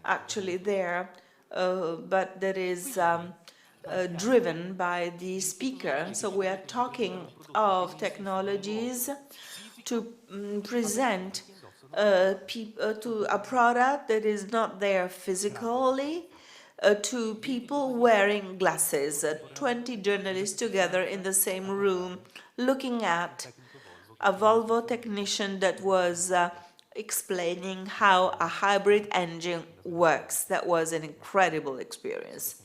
actually there, but that is driven by the speaker. So we are talking of technologies to present to a product that is not there physically, to people wearing glasses, 20 journalists together in the same room looking at a Volvo technician that was explaining how a hybrid engine works. That was an incredible experience.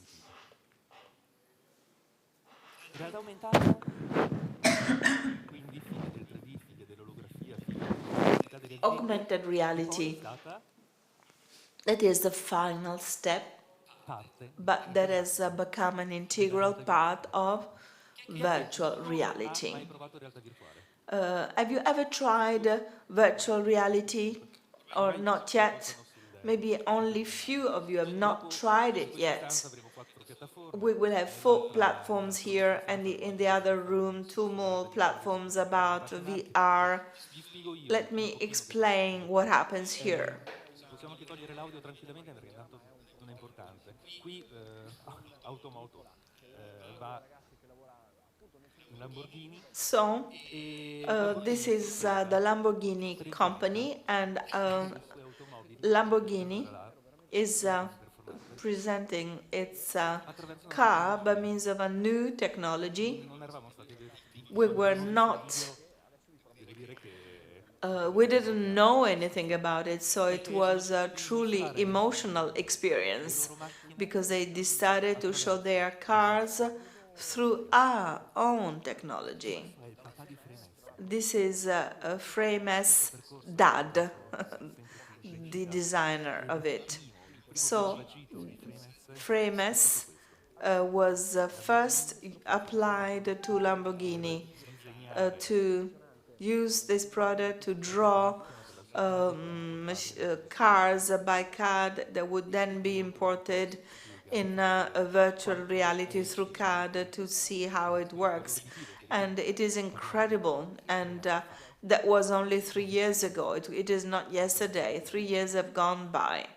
Augmented reality, that is the final step, but that has become an integral part of virtual reality. Have you ever tried virtual reality or not yet? Maybe only few of you have not tried it yet. We will have 4 platforms here, and in the other room 2 more platforms about VR. Let me explain what happens here. So, this is the Lamborghini company, and Lamborghini is presenting its car by means of a new technology. We were not we didn't know anything about it, so it was a truly emotional experience, because they decided to show their cars through our own technology. This is Frame's dad, the designer of it. So Frames was first applied to Lamborghini to use this product to draw cars by CAD that would then be imported in a virtual reality through CAD to see how it works. And it is incredible. And that was only 3 years ago. It is not yesterday. 3 years have gone by.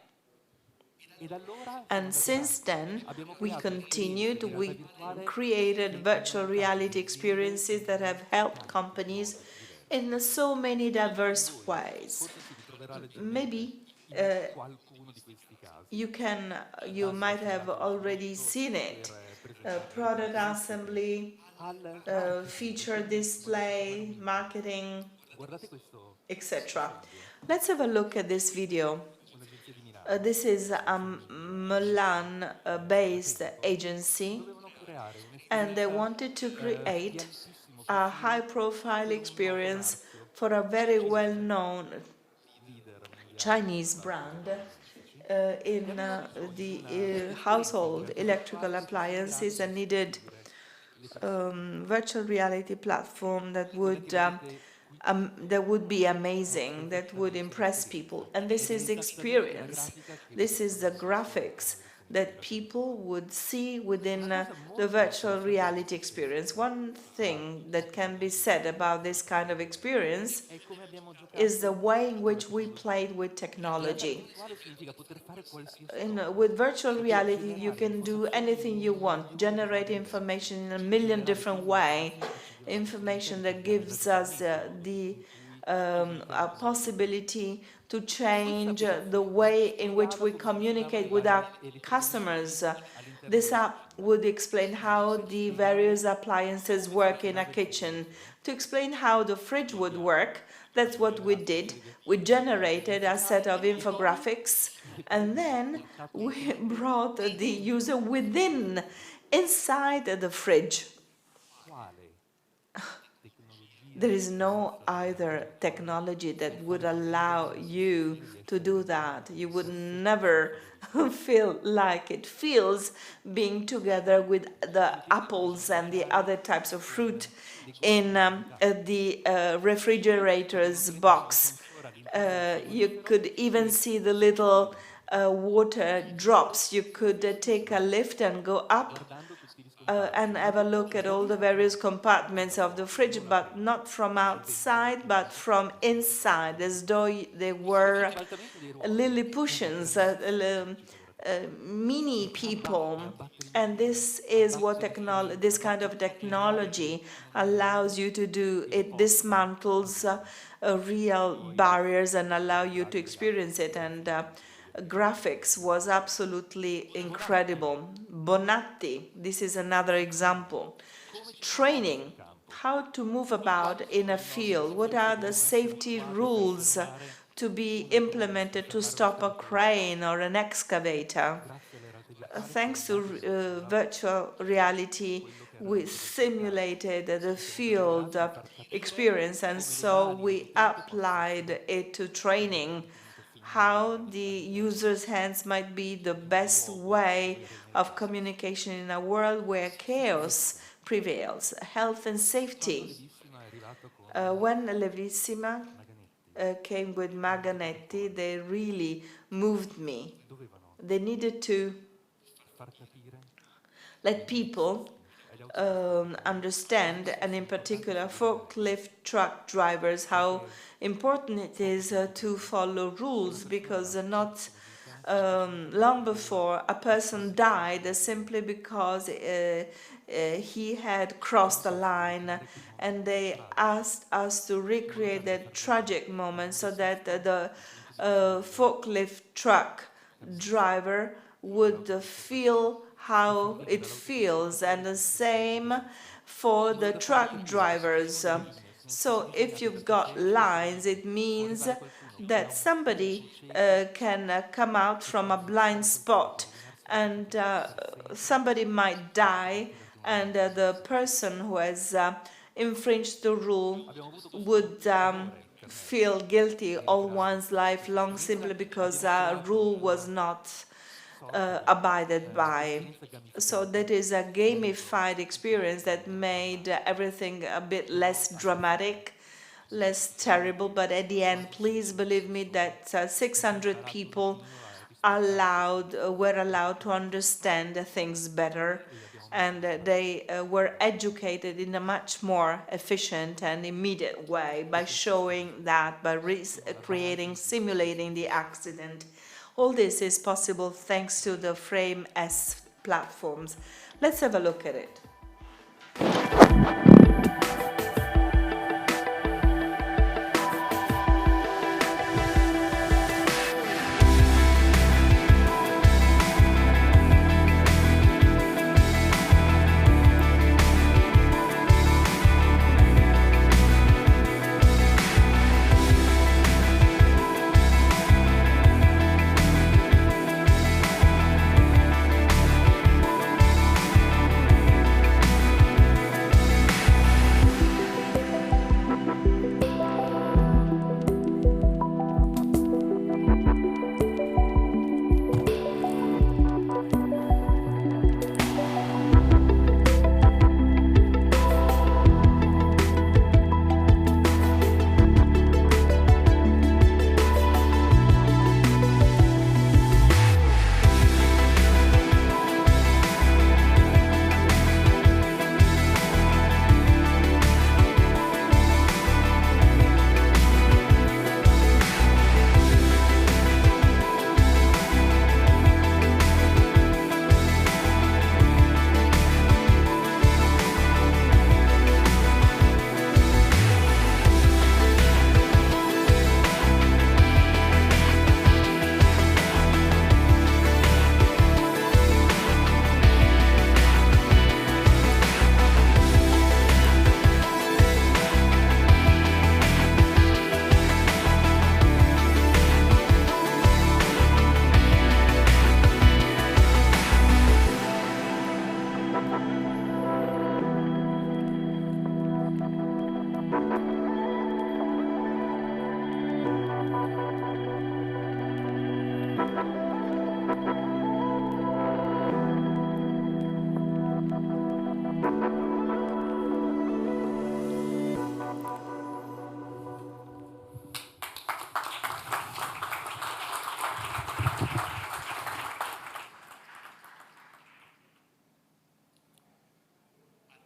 And since then, we continued, we created virtual reality experiences that have helped companies in so many diverse ways.
Forse si ritroverà
Maybe
leggermente in qualcuno di questi casi.
you might have already seen it. Product assembly,
Al
feature
marketing,
display, marketing,
guardate questo
etc.
esempio,
Let's have a look at this video.
un'agenzia di Milano.
This is a Milan-based agency,
Dovevano creare
and they
un'esperienza
wanted to
di
create
altissimo
a
profilo
high-profile
per un noto
experience
marchio
for a very
cinese,
well-known
leader mondiale
Chinese
in
brand
elettronici,
in
e avevano bisogno di
the
una
household
esperienza
electrical
virtuale che fosse in grado
appliances, and
di
needed
stupire le persone.
virtual reality platform
Quella che vedete qui
that would be
è
amazing, that would
esattamente
impress
l'esperienza.
people. And this
Ed è
is the
esattamente la
experience.
grafica che
This
vedete
is the
adesso sul video
graphics
che avete
that
sentito adesso.
people would see within
Una cosa
the
molto
virtual
interessante di
reality
questa
experience.
esperienza,
One thing that can be said about this kind of experience
è come abbiamo
is the
giocato
way in
con la
which we
tecnologia.
played with
Realtà
technology.
virtuale significa poter fare qualsiasi
In,
cosa,
with virtual
poter
reality, you
generare
can do
informazioni in
anything you
un
want,
milione di
generate
modi diversi,
information in a million
generare
different
quindi
ways,
immagini che ci dia la possibilità
information
di
that
cambiare
gives us
radicalmente il modo
the
in cui
a
comunichiamo con le persone.
possibility to
Voi
change
sapete
the
offrire
way
una
in which
scala
we
come funzionavano
communicate
le
with
varie
our
elettrodomestici
customers.
all'interno
This
della
app
cucina.
would explain how
Se
the
spiegavo
various appliances
come
work in a
funzionava il
kitchen.
frigorifero,
To explain how the fridge
vi
would
inviavo
work, that's what we
una
did.
specie di
We
diapositiva
generated a set
pubblicitaria
of
e poi
infographics, and
veniva
then
portato
we
l'utente
brought the user within, inside the fridge.
quale tecnologia
There is no
possa
other
rendere
technology
e
that would
far capire
allow
quella
you
sensazione di
to
essere
do
veramente
that. You would
posseduti
never
da qualcosa.
feel like it feels being together with the
Potete quindi
apples and the
immaginare
other types of fruit
le
in
possibilità.
the
Potevano
refrigerator's
addirittura avere
box.
sensori all'interno del
You
frigorifero
could even
che
see the little water
in modo
drops. You could take a
sensibile,
lift and go up
guardando tutti gli scomparti,
and have a look at all the
dovevano
various
però
compartments
uscirne da
of the
fuori,
fridge,
non
but
aprirli
not from
e venire
outside, but from inside, as though they
Questo
were
ribaltamento dei ruoli è
Lilliputians,
grandissimo per chi lavora con noi.
mini people.
Abbatte il
And
limite,
this is what
abbatte l'esperienza,
this kind
abbatte
of
ciò che il reale
technology
permette di generare
allows you to do.
e lo
It
porta
dismantles
all'interno.
real
Poi
barriers and allow you to
guardate le grafiche
experience
che
it.
sono
And
finiti e
graphics was absolutely
Bonatti,
incredible. Bonatti, this is another example.
come ci si muove sul
Training,
campo?
how to move about
Quali
in
sono
a
le norme di
field. What
sicurezza
are
che
the
devono essere
safety
attuate per
rules
fermare
to be
un elettrodoméstico,
implemented to
fermare
stop a
un'installazione?
crane or an excavator?
Grazie alle realtà virtuali siamo
Thanks to
molto più preparati
virtual
di
reality,
quello che
we
eravamo per il passato.
simulated the
Siamo stati in
field
grado di far capire
experience, and
come le
so
mani
we
dell'utente possono
applied
essere
it to training
direttamente
how
finite
the
all'interno
user's hands might be the
di un
best
luogo
way
dove regnava
of
caos.
communication in a world where chaos prevails. Health and
Quando
safety.
Levissima è arrivato con
When Levissima
Maganetti,
came with Maganetti, they really moved me.
dovevano
They needed to
far capire
let people
agli automobilisti
understand, and in particular forklift truck drivers, how important it is to follow rules, because not long before a person died simply because he had crossed the line, and they asked us to recreate that tragic moment so that the forklift truck driver would feel how it feels, and the same for the truck drivers. So if you've got lines, it means that somebody can come out from a blind spot, and somebody might die, and the person who has infringed the rule would feel guilty all one's life long, simply because a rule was not abided by. So that is a gamified experience that made everything a bit less dramatic, less terrible, but at the end, please believe me that 600 people were allowed to understand things better, and they were educated in a much more efficient and immediate way by showing that, by creating, simulating the accident. All this is possible thanks to the Frame S platforms. Let's have a look at it.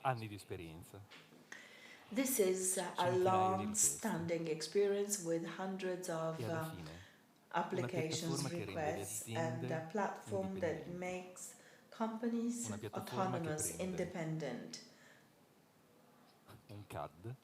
Anni di esperienza.
This is a
Centinaia di
long-standing experience with hundreds of
E alla fine
applications
piattaforma che rende le
requests and
aziende
a platform that
indipendenti.
makes companies
Una piattaforma che
autonomous,
prende
independent.
un CAD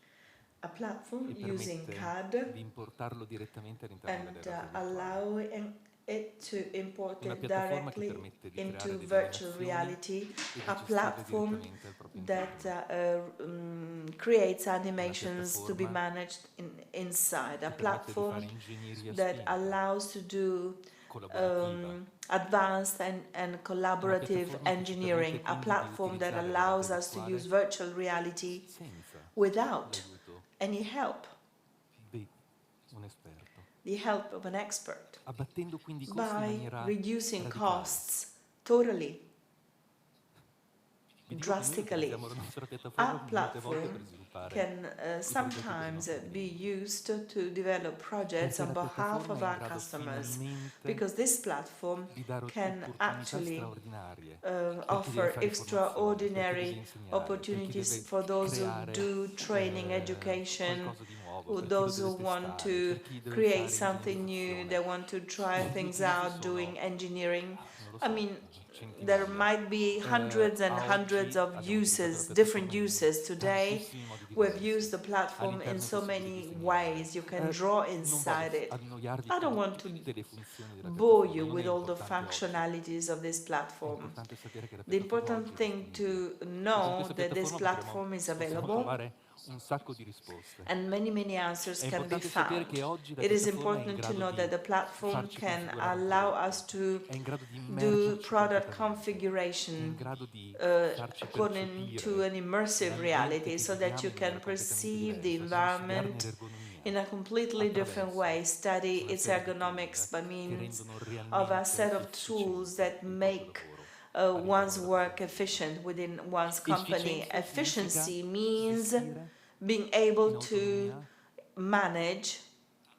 A platform
e
using
permette
CAD
di importarlo direttamente all'interno
and
della realtà virtuale.
allowing it to import
Una
it
piattaforma che
directly
permette di
into
creare delle
virtual
animazioni
reality,
e di
a
gestirle
platform
direttamente al proprio
that
interno.
creates animations to be
piattaforma
managed inside, a
che permette di fare
platform
ingegneria
that
spinta,
allows to do
collaborativa.
advanced and collaborative
piattaforma che ci
engineering,
permette
a
quindi di
platform that
utilizzare la
allows
realtà
us to
virtuale
use virtual reality
senza
without
l'aiuto
any help,
di un esperto,
the help of an expert,
abbattendo quindi i costi in
by
maniera
reducing
radicale.
costs totally,
Vi dico che noi
drastically.
utilizziamo la nostra piattaforma
Our
molte volte per
platform
sviluppare
can sometimes be used to develop projects
perché
on
la
behalf
piattaforma
of
è in
our
grado
customers,
finalmente
because this platform
di dare
can
opportunità
actually
straordinarie per chi deve
offer
fare formazione, per chi deve
extraordinary
insegnare,
opportunities
per chi
for
deve
those who
creare
do training education,
qualcosa di nuovo, per chi lo
those
deve
who want
testare,
to
per chi deve
create
fare
something new,
ingegnerizzazione.
they want to try
Gli
things
utilizzi
out
sono,
doing engineering.
non lo
I
so,
mean,
centinaia.
there might be hundreds and
A
hundreds
oggi
of
abbiamo utilizzato
uses,
la
different
piattaforma in
uses. Today,
tantissimi modi
we've
diversi,
used the platform in
all'interno
so
possibili di
many
disegnare.
ways. You can draw
Non voglio
inside it.
annoiarvi
I don't
con
want to
tutte le funzioni della
bore
piattaforma,
you
non è
with all the
importante oggi.
functionalities of this
È
platform.
importante sapere che la
The
piattaforma
important
oggi è
thing
disponibile.
to
E con
know
questa
that this
piattaforma
platform is
possiamo
available
trovare un sacco di risposte.
and many answers
È
can be
importante sapere
found.
che oggi la
It is
piattaforma è in
important to
grado
know that
di
the platform
farci
can
configurare un
allow
prodotto,
us to
è in grado di
do
immergerci
product
completamente, è in
configuration
grado di farci
according to
percepire
an immersive
l'ambiente
reality
che
so that you
viviamo in
can
maniera completamente
perceive the
diversa, quindi studiarne
environment
l'ergonomia
in a completely different
attraverso
way, study
una
its
serie di
ergonomics
tool
by
che
means
rendono
of a
realmente
set of tools
efficiente
that
il
make
proprio lavoro all'interno
one's
della
work
propria azienda.
efficient within one's company.
Efficienza
Efficiency
significa
means
gestire
being
in
able to
autonomia
manage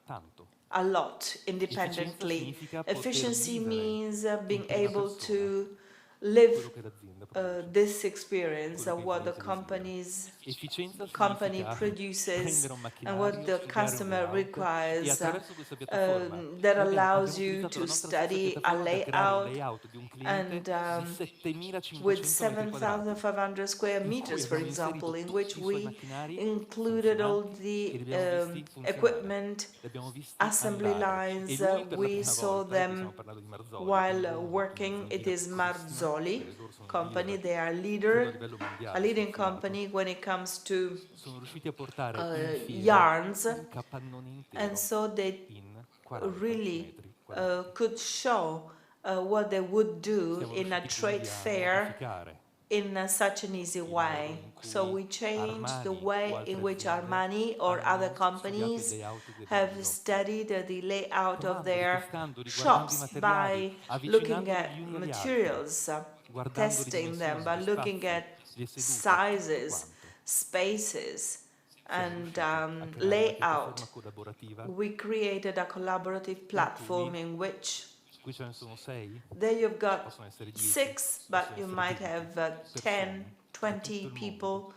tanto.
a lot
Efficienza
independently.
significa poter
Efficiency
vivere
means
in
being
prima
able
persona
to
quello
live
che l'azienda produce,
this experience
quello
of
che i
what the
clienti desiderano. Efficienza
company
significa
produces
prendere un
and what
macchinario,
the
studiare un
customer
layout e
requires
attraverso questa piattaforma
that
noi
allows
abbiamo
you
utilizzato
to
la nostra stessa
study a
piattaforma per creare un
layout
layout di un cliente
and
di 7500
with
metri quadrati
7,500 square
in cui
meters, for
abbiamo
example,
inserito
in
tutti
which
i suoi
we
macchinari
included all
funzionanti e
the
li abbiamo visti funzionare,
equipment,
li abbiamo visti
assembly
andare. E
lines.
lui per la
We
prima
saw
volta, e qui
them
stiamo parlando di Marzoli,
while
quindi
working. It
un'aziendina
is
piccolissima,
Marzoli
perché loro sono
company.
leader,
They are
credo a livello
a
mondiale
leading
sul filato.
company when it comes to
Sono riusciti a portare in fiera
yarns,
un capannone intero
and so they
in 40
really
metri quadrati.
could show what they would do
Siamo
in a
riusciti
trade
quindi a
fair
modificare
in such an easy
il modo
way.
in
So
cui
we changed the
Armani o
way
altre
in which
aziende
Armani or
hanno
other
studiato il
companies
layout dei loro
have
prodotti,
studied the layout of
provandoli,
their
testandoli, guardando i
shops
materiali,
by looking
avvicinandoli
at
gli uni agli altri,
materials,
guardando le
testing
dimensioni,
them, by
gli
looking
spazi,
at
le sedute, tutto
sizes,
quanto.
spaces,
Siamo
and
riusciti a creare una
layout.
piattaforma collaborativa.
We created a collaborative platform in which
Qui ce ne sono 6,
there you've got
possono essere 10,
6, but
possono
you
essere
might
20
have 10,
persone da tutto
20
il mondo,
people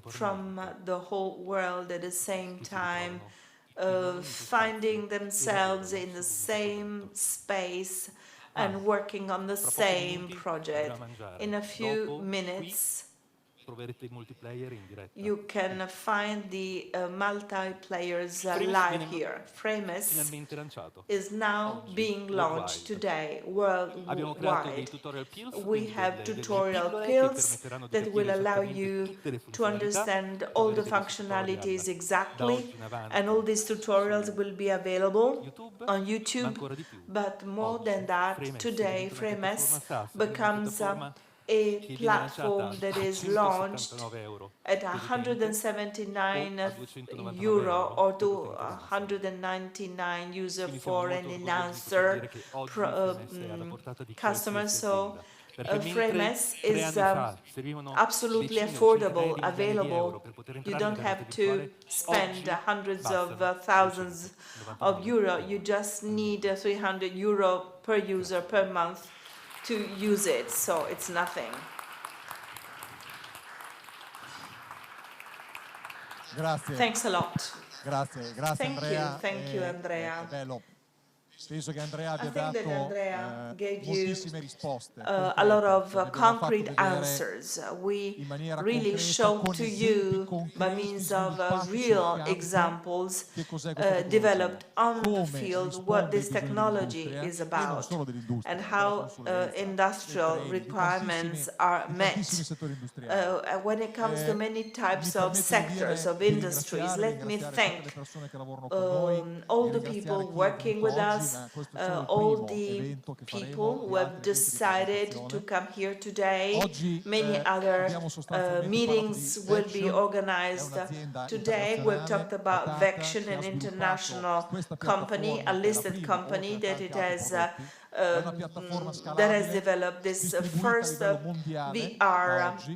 from
contemporaneamente,
the whole world at the same
che si
time,
ritrovano in ogni suo
finding
spazio e
themselves
lavorano
in the
su un
same
prodotto.
space
Ah,
and working on the
Fra pochi
same
minuti
project.
andremo a mangiare.
In a few
Dopo,
minutes,
troverete il multiplayer in diretta.
you can find the multiplayers
Frames
live
viene
here. Frames
finalmente lanciato.
is now
Oggi,
being launched
worldwide.
today,
Abbiamo creato dei
worldwide.
tutorial pills,
We
quindi
have
delle
tutorial
pillole che
pills
permetteranno di
that will
capire
allow
esattamente
you
tutte le
to
funzionalità.
understand all the
Troverete dei
functionalities
tutorial da
exactly,
oggi in avanti
and all these tutorials
su
will be available
YouTube,
on
ma
YouTube.
ancora di più.
But more
Oggi
than that,
Frame è
today
semplicemente una
FrameS
piattaforma SaaS,
becomes
una piattaforma
a
che viene
platform
lanciata
that
a
is launched
179 euro
at
per utente,
179
o a 299
euro or
per
to
l'utente massimo.
199 user
Quindi siamo
for an
molto orgogliosi di poter
announcer
dire che oggi FMS è alla portata di
customer.
qualsiasi
So
azienda. Perché mentre
FrameS
3
is
anni fa servivano
absolutely
decine o centinaia
affordable,
di migliaia di euro
available.
per poter
You
entrare
don't
nella
have
realtà
to
virtuale,
spend
oggi
hundreds of
bastano
thousands of
299
euro. You just
al
need
mese.
300 euro per user per month to use it, so it's nothing.
Grazie,
Thanks a lot.
grazie Andrea.
Thank you,
È
Andrea.
bello. Penso che Andrea abbia
I think that
dato
Andrea gave you
moltissime risposte
a lot of
concrete, che abbiamo fatto
concrete
vedere
answers. We
in maniera
really
concreta,
showed
con
to
esempi
you by
concreti
means of
sviluppati sul
real
campo,
examples
che cos'è questa tecnologia,
developed on the
come
field what
risponde ai
this
bisogni
technology
dell'industria
is
e non
about
solo dell'industria,
and
della
how
consulenza, del
industrial
training,
requirements are
di
met.
tantissimi settori industriali.
When it comes to many
Mi
types of
permetto
sectors, of
di
industries, let me
ringraziare tutte
thank
le persone che lavorano con noi,
all
di
the
ringraziare
people
chi è
working
venuto
with
oggi,
us,
ma questo è solo il
all
primo
the
evento che
people
faremo
who
di
have
altri eventi di
decided to
presentazione.
come here today.
Oggi
Many other
abbiamo sostanzialmente
meetings
parlato di
will be
Vection, è
organized
un'azienda
today. We
internazionale
talked about
quotata
Vection,
che ha
an
sviluppato
international
questa
company, a
piattaforma che è la
listed
prima,
company
oltre a
that
tanti
it
altri
has
prodotti. È una piattaforma
that has
scalabile,
developed this
distribuita a
first
livello mondiale da
VR
oggi,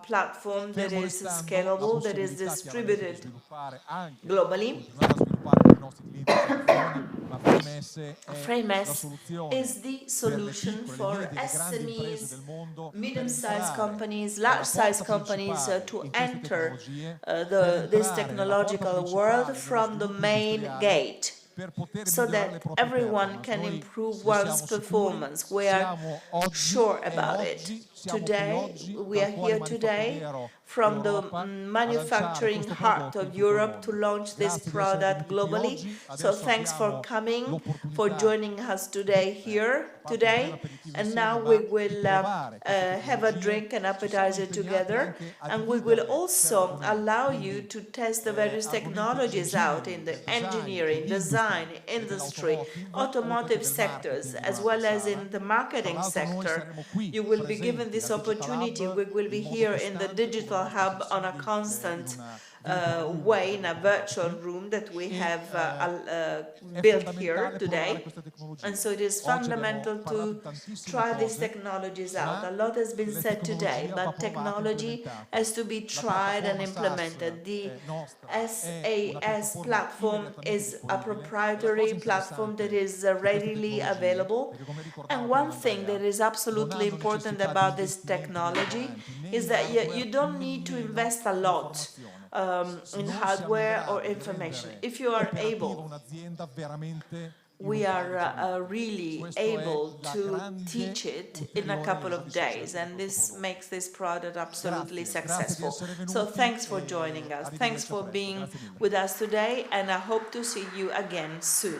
platform that
fermo
is
restando la
scalable, that is
possibilità chiaramente di
distributed
sviluppare anche,
globally.
continuare a sviluppare per i nostri clienti soluzioni, ma FrameS è la
FrameS
soluzione
is the
per le
solution
piccole, le
for
medie, le grandi imprese
SMEs,
del mondo per
medium-sized
entrare
companies,
nella
large-sized
porta
companies
principale
to
in queste
enter
tecnologie, per
this
entrare nella porta
technological world
principale nello
from the
sviluppo
main
industriale,
gate,
per poter
so
migliorare le
that
proprie
everyone
performance.
can
Noi
improve
ne
one's
siamo sicuri,
performance. We are
siamo oggi
sure
e
about it.
oggi siamo qui
Today,
oggi
we
dal
are
cuore
here today
manifatturiero
from the
d'Europa a lanciare
manufacturing
questo
heart
prodotto in
of
tutto il
Europe to
mondo.
launch this
Grazie di essere
product
venuti qui
globally.
oggi.
So
Adesso
thanks for
abbiamo
coming, for
l'opportunità
joining us today here
a parte un breve
today.
aperitivo
And
insieme,
now
ma
we
di
will
provare queste
have a
tecnologie.
drink and
Ci siamo
appetizer
impegnati
together,
anche a
and we will
dividerle per
also
argomenti,
allow
quindi
you to test the various
argomenti di
technologies out in
engineering,
the
design,
engineering,
di
design,
industry e
industry,
dell'automotive, oltre che
automotive
del
sectors,
marketing
as
durante
well
la
as
sala.
in the
Tra
marketing
l'altro noi
sector.
saremo qui
You will be given
presenti
this
al Digital
opportunity.
Hub
We will be
in modo
here in the
costante, come
digital
nostri
hub on a
sussidi, in
constant
una virtual room che
way, in a
abbiamo preparato
virtual
qui.
room that we
E,
have
è
built here
fondamentale provare
today.
queste tecnologie.
And so it is
Oggi abbiamo
fundamental
parlato di
to
tantissime
try these
cose,
technologies out.
ma
A lot has been
la
said today,
tecnologia va
but
provata e
technology
implementata.
has to be
La
tried and
piattaforma
implemented.
SaaS
The
nostra è una
SaaS
piattaforma
platform
immediatamente
is a
disponibile. E la cosa
proprietary platform that
interessante
is
di queste
readily
tecnologie,
available.
perché come ricordava
And
prima
one thing
Andrea,
that is
non
absolutely
hanno
important
necessità di
about this
investimenti
technology
mirabolanti, né
is
in
that you
hardware,
don't
né
need to
nemmeno
invest a
in
lot
informazione. Se
in
noi siamo in
hardware or
grado di
information.
rendere
If you are
operativa
able,
un'azienda veramente in
we
un paio di
are
giorni.
really
Questo è
able
la
to
grande
teach it in a
ulteriore
couple
leva
of
di
days,
successo di
and
questo
this
prodotto.
makes this product absolutely
Grazie di
successful.
essere venuti
So thanks for
e
joining us. Thanks
arrivederci a
for
presto.
being
Grazie mille.
with us today, and I hope to see you again soon.